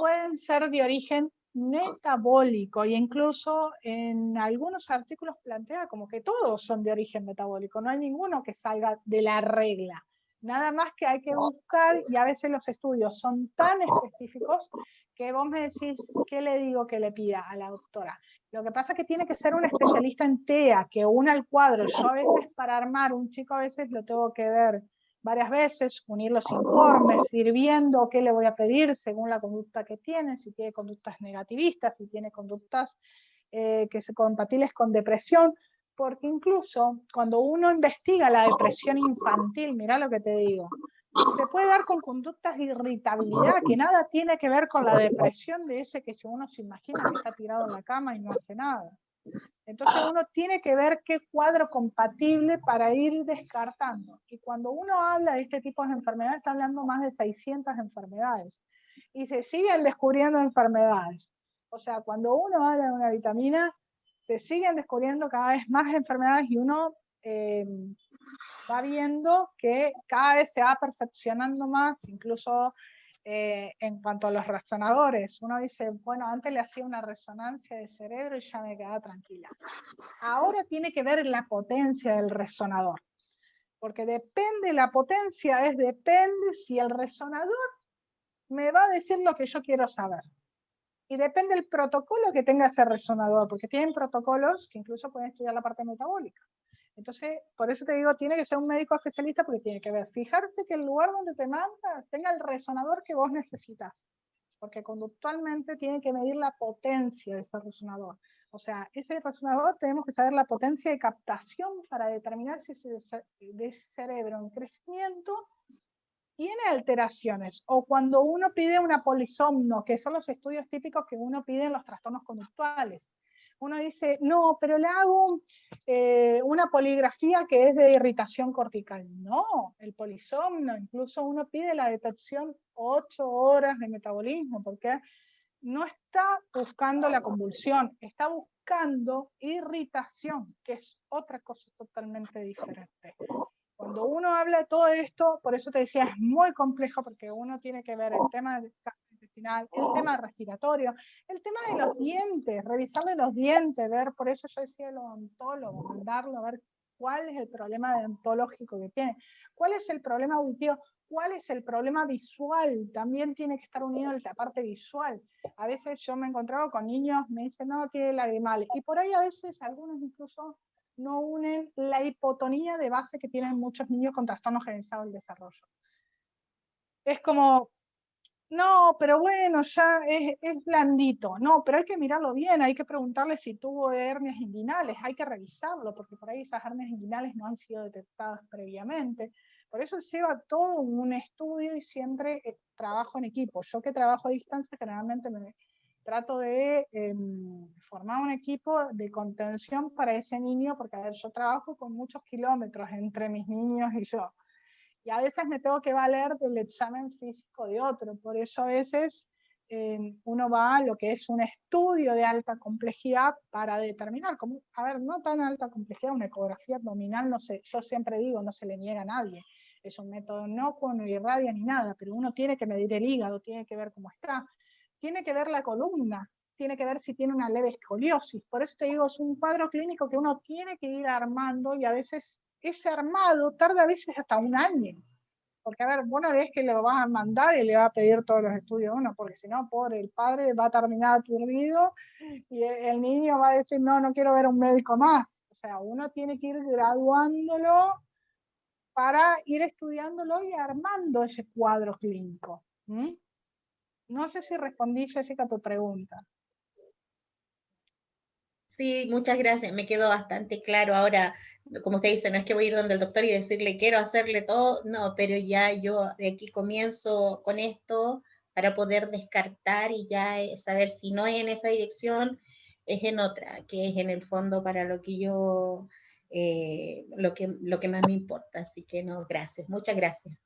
pueden ser de origen metabólico, e incluso en algunos artículos plantea como que todos son de origen metabólico, no hay ninguno que salga de la regla. Nada más que hay que buscar, y a veces los estudios son tan específicos que vos me decís, ¿qué le digo que le pida a la doctora? Lo que pasa es que tiene que ser un especialista en TEA, que una el cuadro. Yo a veces para armar un chico a veces lo tengo que ver varias veces, unir los informes, ir viendo qué le voy a pedir según la conducta que tiene, si tiene conductas negativistas, si tiene conductas que son compatibles con depresión, porque incluso cuando uno investiga la depresión infantil, mira lo que te digo, se puede dar con conductas de irritabilidad, que nada tiene que ver con la depresión de ese que uno se imagina que está tirado en la cama y no hace nada. Entonces uno tiene que ver qué cuadro compatible para ir descartando. Y cuando uno habla de este tipo de enfermedades, está hablando más de 600 enfermedades. Y se siguen descubriendo enfermedades. O sea, cuando uno habla de una vitamina, se siguen descubriendo cada vez más enfermedades y uno va viendo que cada vez se va perfeccionando más, incluso en cuanto a los resonadores. Uno dice, bueno, antes le hacía una resonancia de cerebro y ya me quedaba tranquila. Ahora tiene que ver la potencia del resonador, porque depende la potencia, depende si el resonador me va a decir lo que yo quiero saber. Y depende el protocolo que tenga ese resonador, porque tienen protocolos que incluso pueden estudiar la parte metabólica. Entonces, por eso te digo, tiene que ser un médico especialista porque tiene que ver, fijarse que el lugar donde te mandas tenga el resonador que vos necesitas, porque conductualmente tiene que medir la potencia de ese resonador. O sea, ese resonador tenemos que saber la potencia de captación para determinar si ese cerebro en crecimiento tiene alteraciones, o cuando uno pide una polisomno, que son los estudios típicos que uno pide en los trastornos conductuales. Uno dice, no, pero le hago una poligrafía que es de irritación cortical. No, el polisomno, incluso uno pide la detección 8 horas de metabolismo, porque no está buscando la convulsión, está buscando irritación, que es otra cosa totalmente diferente. Cuando uno habla de todo esto, por eso te decía, es muy complejo, porque uno tiene que ver el tema intestinal, el tema respiratorio, el tema de los dientes, revisarle los dientes, ver, por eso yo decía al odontólogo, mandarlo a ver cuál es el problema odontológico que tiene, cuál es el problema auditivo, cuál es el problema visual, también tiene que estar unido la parte visual. A veces yo me he encontrado con niños, me dicen, no, tiene lagrimal, y por ahí a veces algunos incluso no unen la hipotonía de base que tienen muchos niños con trastornos generalizados del desarrollo. Es como, no, pero bueno, ya es blandito. No, pero hay que mirarlo bien, hay que preguntarle si tuvo hernias inguinales, hay que revisarlo, porque por ahí esas hernias inguinales no han sido detectadas previamente. Por eso lleva todo un estudio y siempre trabajo en equipo. Yo que trabajo a distancia, generalmente trato de formar un equipo de contención para ese niño, porque a ver, yo trabajo con muchos kilómetros entre mis niños y yo. Y a veces me tengo que valer del examen físico de otro. Por eso a veces uno va a lo que es un estudio de alta complejidad para determinar, como, a ver, no tan alta complejidad, una ecografía abdominal, no sé, yo siempre digo, no se le niega a nadie. Es un método inocuo, no irradia ni nada, pero uno tiene que medir el hígado, tiene que ver cómo está, tiene que ver la columna, tiene que ver si tiene una leve escoliosis. Por eso te digo, es un cuadro clínico que uno tiene que ir armando, y a veces ese armado tarda a veces hasta un año. Porque, a ver, vos no ves que lo vas a mandar y le va a pedir todos los estudios a uno, porque si no, pobre, el padre va a terminar aturdido y el niño va a decir, no, no quiero ver a un médico más. O sea, uno tiene que ir graduándolo para ir estudiándolo y armando ese cuadro clínico. No sé si respondí, Jessica, a tu pregunta. Sí, muchas gracias, me quedó bastante claro. Ahora, como usted dice, no es que voy a ir donde el doctor y decirle quiero hacerle todo, no, pero ya yo de aquí comienzo con esto para poder descartar y ya saber si no es en esa dirección, es en otra, que es en el fondo para lo que yo, lo que más me importa. Así que no, gracias, muchas gracias.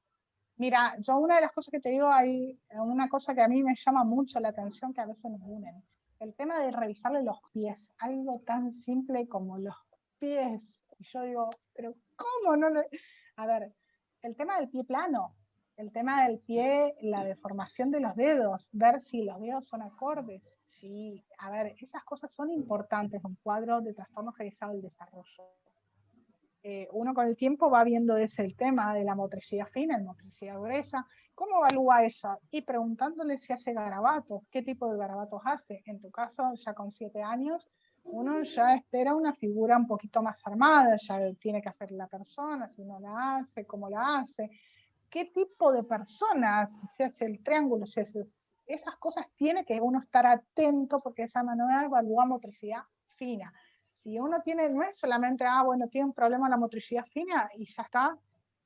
Mira, yo una de las cosas que te digo, hay una cosa que a mí me llama mucho la atención, que a veces nos unen. El tema de revisarle los pies, algo tan simple como los pies. Y yo digo, pero ¿cómo no? A ver, el tema del pie plano, el tema del pie, la deformación de los dedos, ver si los dedos son acordes. Sí, a ver, esas cosas son importantes en un cuadro de trastorno generalizado del desarrollo. Uno con el tiempo va viendo ese el tema de la motricidad fina, la motricidad gruesa. ¿Cómo evalúa eso? Y preguntándole si hace garabatos, qué tipo de garabatos hace. En tu caso, ya con 7 años, uno ya espera una figura un poquito más armada, ya tiene que hacer la persona, si no la hace, cómo la hace, qué tipo de personas, si hace el triángulo, si hace, esas cosas tiene que uno estar atento, porque de esa manera evalúa motricidad fina. Si uno tiene, no es solamente, bueno, tiene un problema en la motricidad fina y ya está,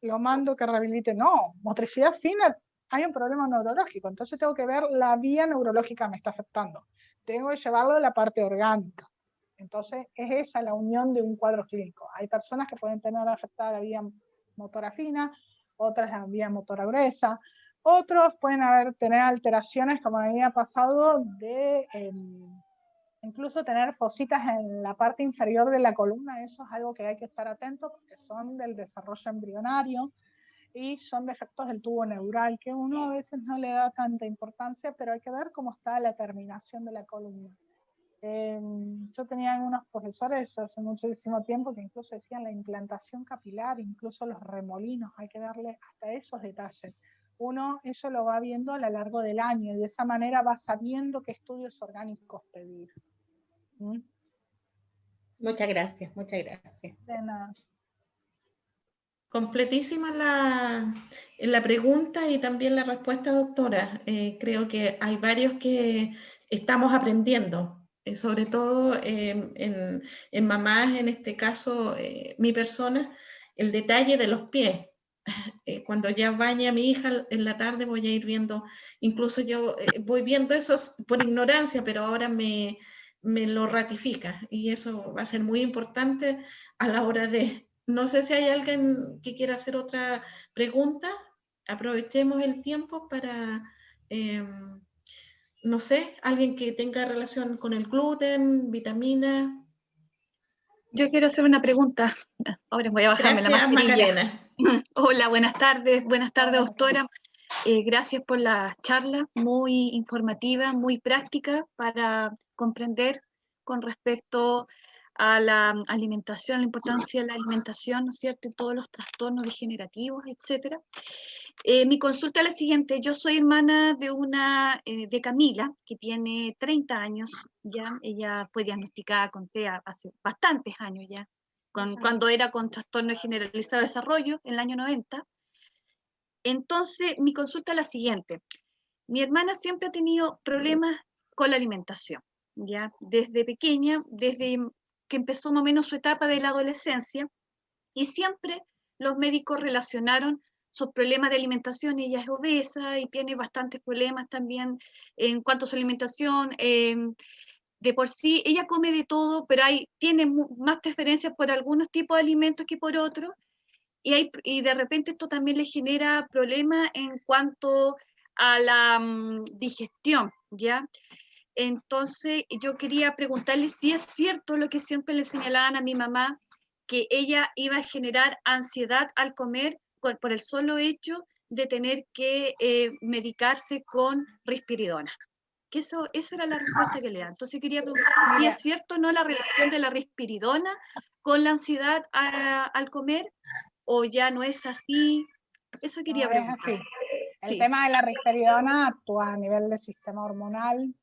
lo mando que rehabilite. No, motricidad fina, hay un problema neurológico, entonces tengo que ver la vía neurológica que me está afectando. Tengo que llevarlo a la parte orgánica. Entonces, es esa la unión de un cuadro clínico. Hay personas que pueden tener afectada la vía motora fina, otras la vía motora gruesa, otros pueden tener alteraciones, como me había pasado, de incluso tener fositas en la parte inferior de la columna. Eso es algo que hay que estar atento, porque son del desarrollo embrionario y son defectos del tubo neural, que uno a veces no le da tanta importancia, pero hay que ver cómo está la terminación de la columna. Yo tenía unos profesores hace muchísimo tiempo que incluso decían la implantación capilar, incluso los remolinos, hay que darle hasta esos detalles. Uno eso lo va viendo a lo largo del año y de esa manera va sabiendo qué estudios orgánicos pedir. Muchas gracias, muchas gracias. De nada. Completísima la pregunta y también la respuesta, doctora. Creo que hay varios que estamos aprendiendo, sobre todo en mamás, en este caso mi persona, el detalle de los pies. cuando ya bañe a mi hija en la tarde voy a ir viendo, incluso yo voy viendo eso por ignorancia, pero ahora me lo ratifica y eso va a ser muy importante a la hora de... No sé si hay alguien que quiera hacer otra pregunta, aprovechemos el tiempo para, no sé, alguien que tenga relación con el gluten, vitaminas. Yo quiero hacer una pregunta. Ahora voy a bajarme la Gracias, mascarilla. Macarena. Hola, buenas tardes, doctora. Gracias por la charla, muy informativa, muy práctica para comprender con respecto a la alimentación, la importancia de la alimentación, ¿no es cierto?, y todos los trastornos degenerativos, etcétera. Mi consulta es la siguiente: yo soy hermana de Camila, que tiene 30 años ya. Ella fue diagnosticada con TEA hace bastantes años ya, cuando era con trastorno generalizado de desarrollo, en el año 90. Entonces, mi consulta es la siguiente. Mi hermana siempre ha tenido problemas con la alimentación, ya, desde pequeña, desde que empezó más o menos su etapa de la adolescencia, y siempre los médicos relacionaron sus problemas de alimentación. Ella es obesa y tiene bastantes problemas también en cuanto a su alimentación. De por sí, ella come de todo, pero tiene más preferencias por algunos tipos de alimentos que por otros, y de repente esto también le genera problemas en cuanto a la digestión, ¿ya? Entonces, yo quería preguntarle si es cierto lo que siempre le señalaban a mi mamá, que ella iba a generar ansiedad al comer por el solo hecho de tener que medicarse con risperidona. Que esa era la respuesta que le dan. Entonces quería preguntar si es cierto o no la relación de la risperidona con la ansiedad al comer, o ya no es así. Eso quería preguntar. Es así. El tema de la risperidona actúa a nivel del sistema hormonal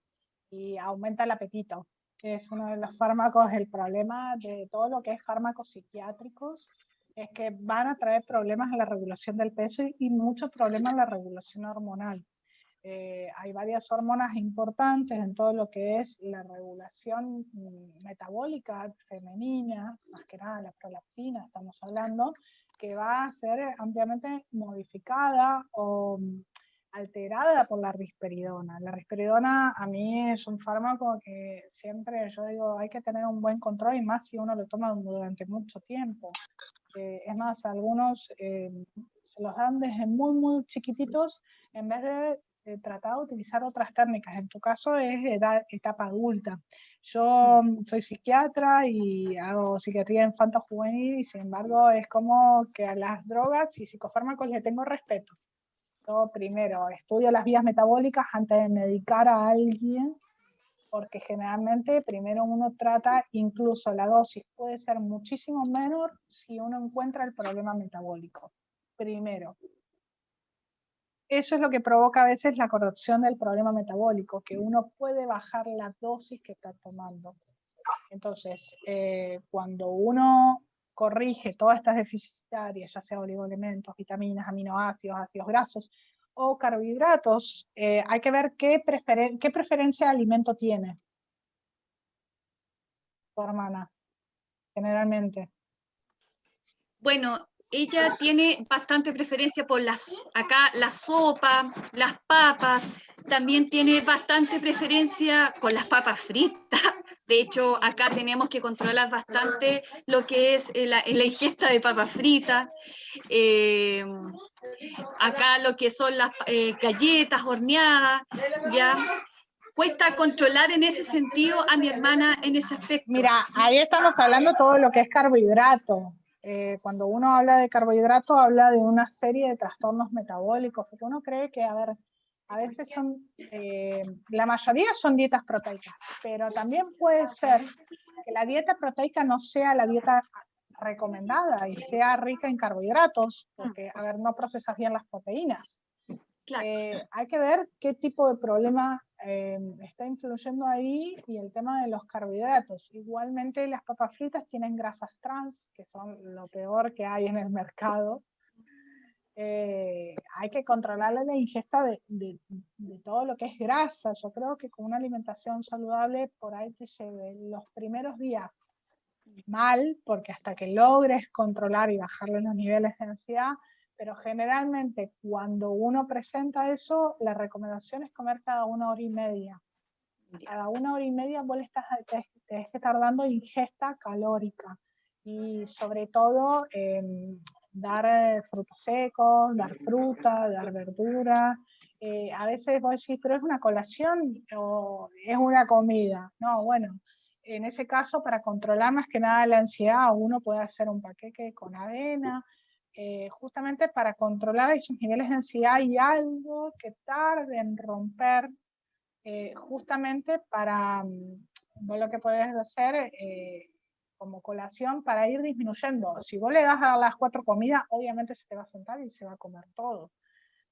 y aumenta el apetito. Es uno de los fármacos. El problema de todo lo que es fármacos psiquiátricos es que van a traer problemas a la regulación del peso y muchos problemas a la regulación hormonal. Hay varias hormonas importantes en todo lo que es la regulación metabólica femenina, más que nada la prolactina, estamos hablando, que va a ser ampliamente modificada o alterada por la risperidona. La risperidona a mí es un fármaco que siempre yo digo hay que tener un buen control, y más si uno lo toma durante mucho tiempo. Es más, algunos se los dan desde muy, muy chiquititos en vez de tratar de utilizar otras técnicas. En tu caso es etapa adulta. Yo soy psiquiatra y hago psiquiatría infanto-juvenil, y sin embargo es como que a las drogas y psicofármacos le tengo respeto. Yo primero estudio las vías metabólicas antes de medicar a alguien, porque generalmente primero uno trata, incluso la dosis puede ser muchísimo menor si uno encuentra el problema metabólico. Primero. Eso es lo que provoca a veces la corrección del problema metabólico, que uno puede bajar la dosis que está tomando. Entonces, cuando uno corrige todas estas deficitarias, ya sea oligoelementos, vitaminas, aminoácidos, ácidos grasos o carbohidratos, hay que ver qué preferencia de alimento tiene tu hermana, generalmente. Bueno, ella tiene bastante preferencia por la sopa, las papas. También tiene bastante preferencia con las papas fritas. De hecho, acá tenemos que controlar bastante lo que es la ingesta de papas fritas. Acá lo que son las galletas horneadas, ¿ya? Cuesta controlar en ese sentido a mi hermana en ese aspecto. Mira, ahí estamos hablando todo lo que es carbohidrato. Cuando uno habla de carbohidrato, habla de una serie de trastornos metabólicos, porque uno cree que, a veces la mayoría son dietas proteicas, pero también puede ser que la dieta proteica no sea la dieta recomendada y sea rica en carbohidratos, porque, no procesas bien las proteínas. Claro. Hay que ver qué tipo de problema está influyendo ahí, y el tema de los carbohidratos. Igualmente las papas fritas tienen grasas trans, que son lo peor que hay en el mercado. Hay que controlar la ingesta de todo lo que es grasa. Yo creo que con una alimentación saludable por ahí te lleve los primeros días mal, porque hasta que logres controlar y bajarle los niveles de ansiedad, pero generalmente cuando uno presenta eso, la recomendación es comer cada 1 hora y media. Cada 1 hora y media vos tenés que estar dando ingesta calórica y sobre todo dar frutos secos, dar fruta, dar verdura. A veces vos decís, pero ¿es una colación o es una comida? No, bueno, en ese caso para controlar más que nada la ansiedad uno puede hacer un paquete con avena, justamente para controlar esos niveles de ansiedad y algo que tarde en romper. Justamente para vos lo que podés hacer como colación para ir disminuyendo. Si vos le das a las 4 comidas, obviamente se te va a sentar y se va a comer todo.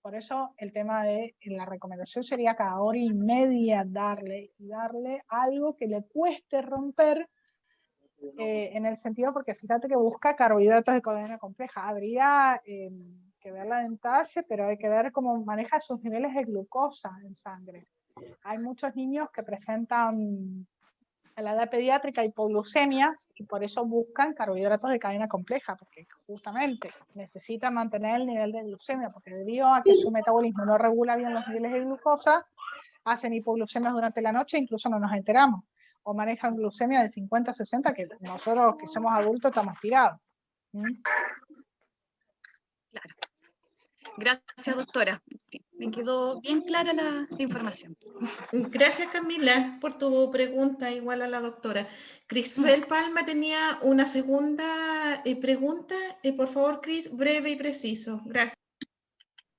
Por eso el tema de la recomendación sería cada 1 hora y media darle algo que le cueste romper, en el sentido, porque fíjate que busca carbohidratos de cadena compleja. Habría que ver la detalle, pero hay que ver cómo maneja sus niveles de glucosa en sangre. Hay muchos niños que presentan a la edad pediátrica hipoglucemia y por eso buscan carbohidratos de cadena compleja, porque justamente necesitan mantener el nivel de glucemia, porque debido a que su metabolismo no regula bien los niveles de glucosa, hacen hipoglucemias durante la noche e incluso no nos enteramos, o manejan glucemia de 50 a 60, que nosotros que somos adultos estamos tirados. Claro. Gracias, doctora. Me quedó bien clara la información. Gracias, Camila, por tu pregunta, igual a la doctora. Crisbel Palma tenía una segunda pregunta. Por favor, Cris, breve y preciso. Gracias.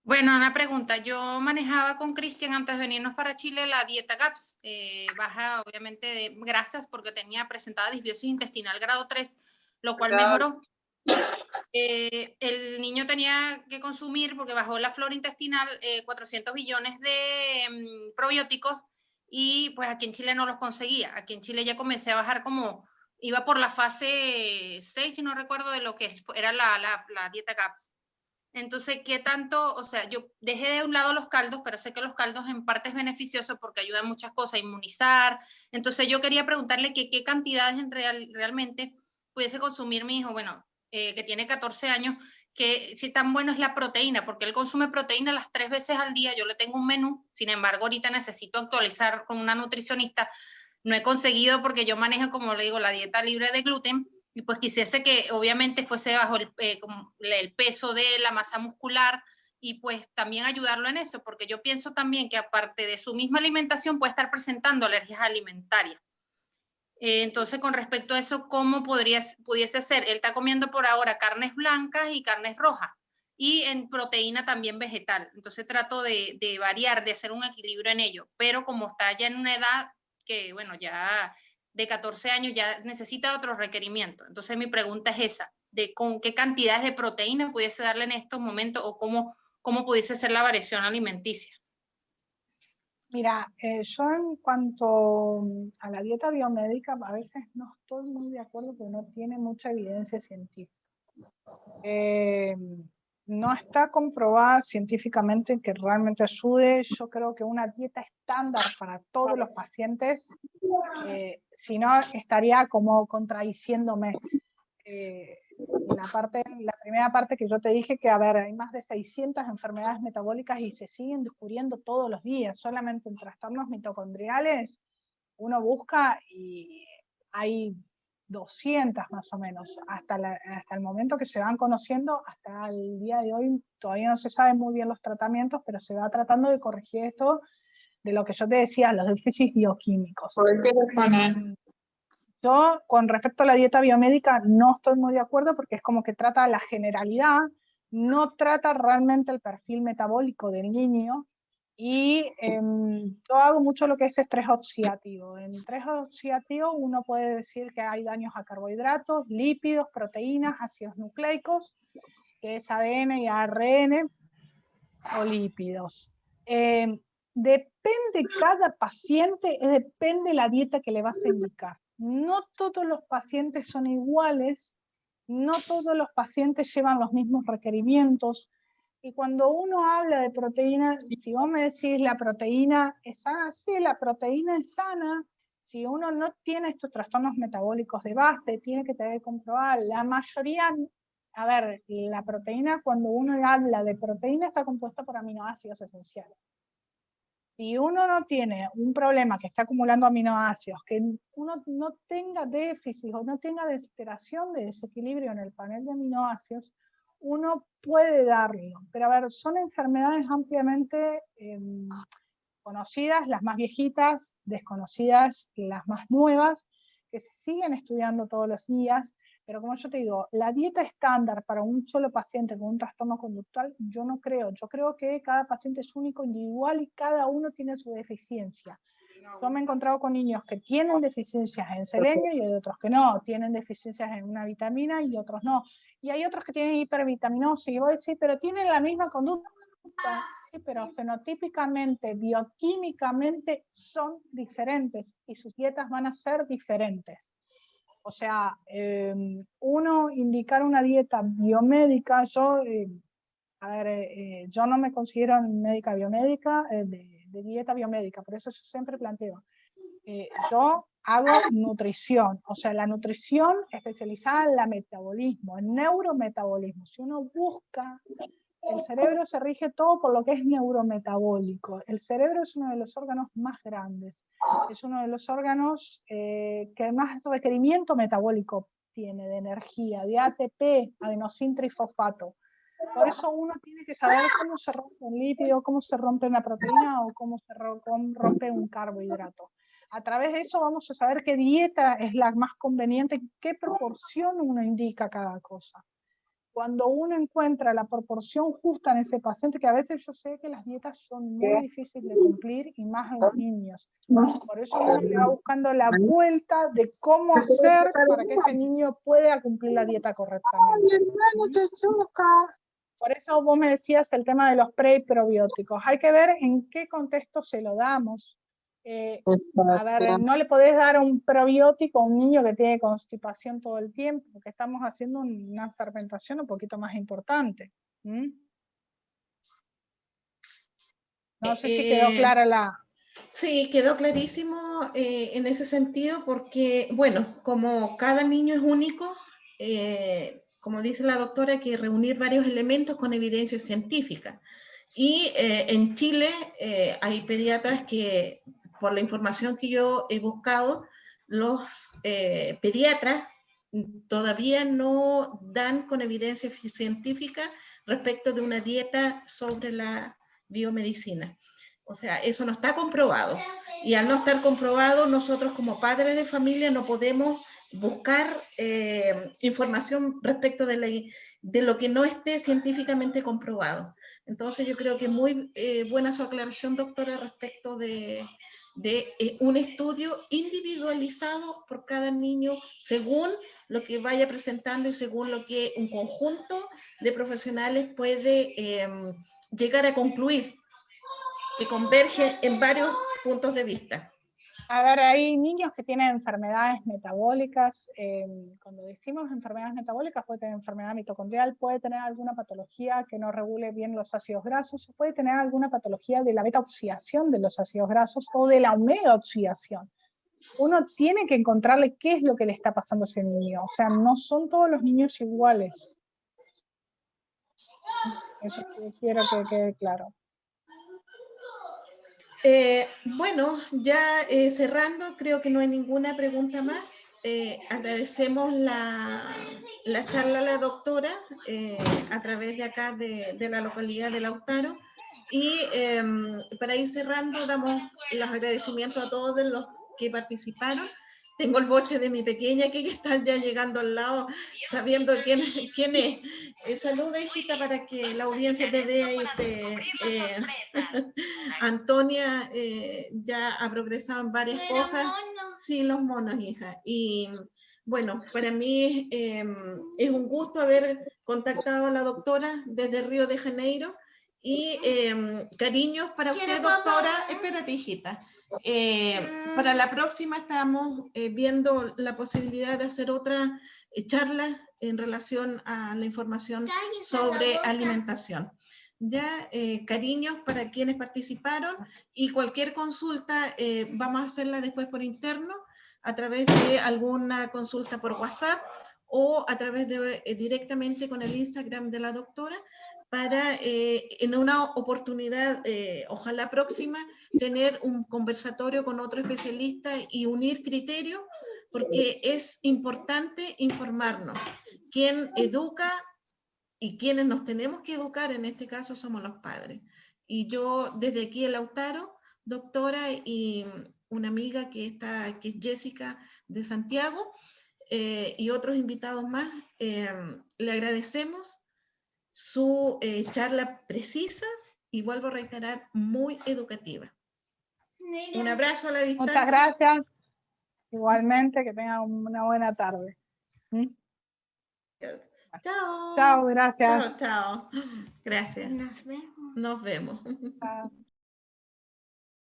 Bueno, una pregunta. Yo manejaba con Cristian antes de venirnos para Chile la dieta GAPS, baja obviamente de grasas porque tenía presentada disbiosis intestinal grado 3, lo cual mejoró. El niño tenía que consumir, porque bajó la flora intestinal, 400 billones de probióticos, y pues aquí en Chile no los conseguía. Aquí en Chile ya comencé a bajar como, iba por la fase 6, si no recuerdo, de lo que era la dieta GAPS. Entonces, ¿qué tanto? O sea, yo dejé de un lado los caldos, pero sé que los caldos en parte es beneficioso porque ayudan muchas cosas, a inmunizar. Entonces, yo quería preguntarle que qué cantidades realmente pudiese consumir mi hijo, bueno, que tiene 14 años, que si tan bueno es la proteína, porque él consume proteína las 3 veces al día, yo le tengo un menú, sin embargo, ahorita necesito actualizar con una nutricionista, no he conseguido porque yo manejo, como le digo, la dieta libre de gluten, y pues quisiese que obviamente fuese bajo el peso de la masa muscular y pues también ayudarlo en eso, porque yo pienso también que aparte de su misma alimentación puede estar presentando alergias alimentarias. Entonces, con respecto a eso, ¿cómo pudiese ser? Él está comiendo por ahora carnes blancas y carnes rojas y en proteína también vegetal. Entonces trato de variar, de hacer un equilibrio en ello, pero como está ya en una edad que, bueno, ya de 14 años ya necesita otros requerimientos. Entonces mi pregunta es esa, de con qué cantidades de proteína pudiese darle en estos momentos o cómo pudiese ser la variación alimenticia. Mira, yo en cuanto a la dieta biomédica, a veces no estoy muy de acuerdo porque no tiene mucha evidencia científica. No está comprobada científicamente que realmente ayude. Yo creo que una dieta estándar para todos los pacientes, si no estaría como contradiciéndome. La primera parte que yo te dije que, a ver, hay más de 600 enfermedades metabólicas y se siguen descubriendo todos los días. Solamente en trastornos mitocondriales uno busca y hay 200 más o menos. Hasta el momento que se van conociendo, hasta el día de hoy todavía no se saben muy bien los tratamientos, pero se va tratando de corregir esto de lo que yo te decía, los déficits bioquímicos. Yo, con respecto a la dieta biomédica, no estoy muy de acuerdo porque es como que trata la generalidad, no trata realmente el perfil metabólico del niño, y yo hago mucho lo que es estrés oxidativo. En estrés oxidativo uno puede decir que hay daños a carbohidratos, lípidos, proteínas, ácidos nucleicos, que es ADN y ARN, o lípidos. Depende cada paciente, depende la dieta que le vas a indicar. No todos los pacientes son iguales, no todos los pacientes llevan los mismos requerimientos, y cuando uno habla de proteína, si vos me decís la proteína es sana, sí, la proteína es sana. Si uno no tiene estos trastornos metabólicos de base, tiene que tener que comprobar. La mayoría a ver, la proteína, cuando uno habla de proteína, está compuesta por aminoácidos esenciales. Si uno no tiene un problema que está acumulando aminoácidos, que uno no tenga déficit o no tenga alteración de desequilibrio en el panel de aminoácidos, uno puede darlo. Pero a ver, son enfermedades ampliamente conocidas, las más viejitas, desconocidas, las más nuevas, que se siguen estudiando todos los días. Pero como yo te digo, la dieta estándar para un solo paciente con un trastorno conductual, yo no creo. Yo creo que cada paciente es único, individual, y cada uno tiene su deficiencia. Yo me he encontrado con niños que tienen deficiencias en selenio y hay otros que no, tienen deficiencias en una vitamina y otros no. Y hay otros que tienen hipervitaminosis, y vos decís, pero tienen la misma conducta. Sí, pero fenotípicamente, bioquímicamente son diferentes y sus dietas van a ser diferentes. O sea, uno indicar una dieta biomédica, yo no me considero médica biomédica, de dieta biomédica, por eso yo siempre planteo, yo hago nutrición, o sea, la nutrición especializada en el metabolismo, en neurometabolismo. Si uno busca, el cerebro se rige todo por lo que es neurometabólico. El cerebro es uno de los órganos más grandes, es uno de los órganos que más requerimiento metabólico tiene, de energía, de ATP, adenosín trifosfato. Por eso uno tiene que saber cómo se rompe un lípido, cómo se rompe una proteína o cómo se rompe un carbohidrato. A través de eso vamos a saber qué dieta es la más conveniente, qué proporción uno indica cada cosa. Cuando uno encuentra la proporción justa en ese paciente, que a veces yo sé que las dietas son muy difíciles de cumplir, y más en los niños. Por eso uno le va buscando la vuelta de cómo hacer para que ese niño pueda cumplir la dieta correctamente. Por eso vos me decías el tema de los pre y probióticos. Hay que ver en qué contexto se lo damos. A ver, no le podés dar un probiótico a un niño que tiene constipación todo el tiempo, porque estamos haciendo una fermentación un poquito más importante. No sé si quedó clara la... Sí, quedó clarísimo en ese sentido, porque, bueno, como cada niño es único, como dice la doctora, hay que reunir varios elementos con evidencia científica. Y en Chile hay pediatras que, por la información que yo he buscado, los pediatras todavía no dan con evidencia científica respecto de una dieta sobre la biomedicina. O sea, eso no está comprobado. Y al no estar comprobado, nosotros como padres de familia no podemos buscar información respecto de lo que no esté científicamente comprobado. Entonces yo creo que es muy buena su aclaración, doctora, respecto de un estudio individualizado por cada niño según lo que vaya presentando y según lo que un conjunto de profesionales puede llegar a concluir, que converge en varios puntos de vista. A ver, hay niños que tienen enfermedades metabólicas. Cuando decimos enfermedades metabólicas, puede tener enfermedad mitocondrial, puede tener alguna patología que no regule bien los ácidos grasos, puede tener alguna patología de la beta-oxidación de los ácidos grasos o de la omega-oxidación. Uno tiene que encontrarle qué es lo que le está pasando a ese niño. O sea, no son todos los niños iguales. Eso quiero que quede claro. Bueno, ya cerrando, creo que no hay ninguna pregunta más. Agradecemos la charla a la doctora a través de acá de la localidad de Lautaro. Y para ir cerrando, damos los agradecimientos a todos los que participaron. Tengo el boche de mi pequeña que está ya llegando al lado, sabiendo quién es. Saluda, hijita, para que la audiencia te vea. Antonia ya ha progresado en varias cosas. Sí, los monos, hija. Y bueno, para mí es un gusto haber contactado a la doctora desde Río de Janeiro. Y cariños para usted, doctora. Espérate, hijita. Para la próxima estamos viendo la posibilidad de hacer otra charla en relación a la información sobre alimentación. Ya, cariños para quienes participaron, y cualquier consulta vamos a hacerla después por interno a través de alguna consulta por WhatsApp o a través de directamente con el Instagram de la doctora, para en una oportunidad, ojalá próxima, tener un conversatorio con otro especialista y unir criterios, porque es importante informarnos. Quien educa y quienes nos tenemos que educar en este caso somos los padres. Y yo desde aquí en Lautaro, doctora, y una amiga que es Jessica de Santiago, y otros invitados más, le agradecemos su charla precisa y vuelvo a reiterar, muy educativa. Un abrazo a la distancia. Muchas gracias. Igualmente, que tengan una buena tarde. Chao. Chao, gracias. Chao, chao. Gracias. Nos vemos. Nos vemos. Chao.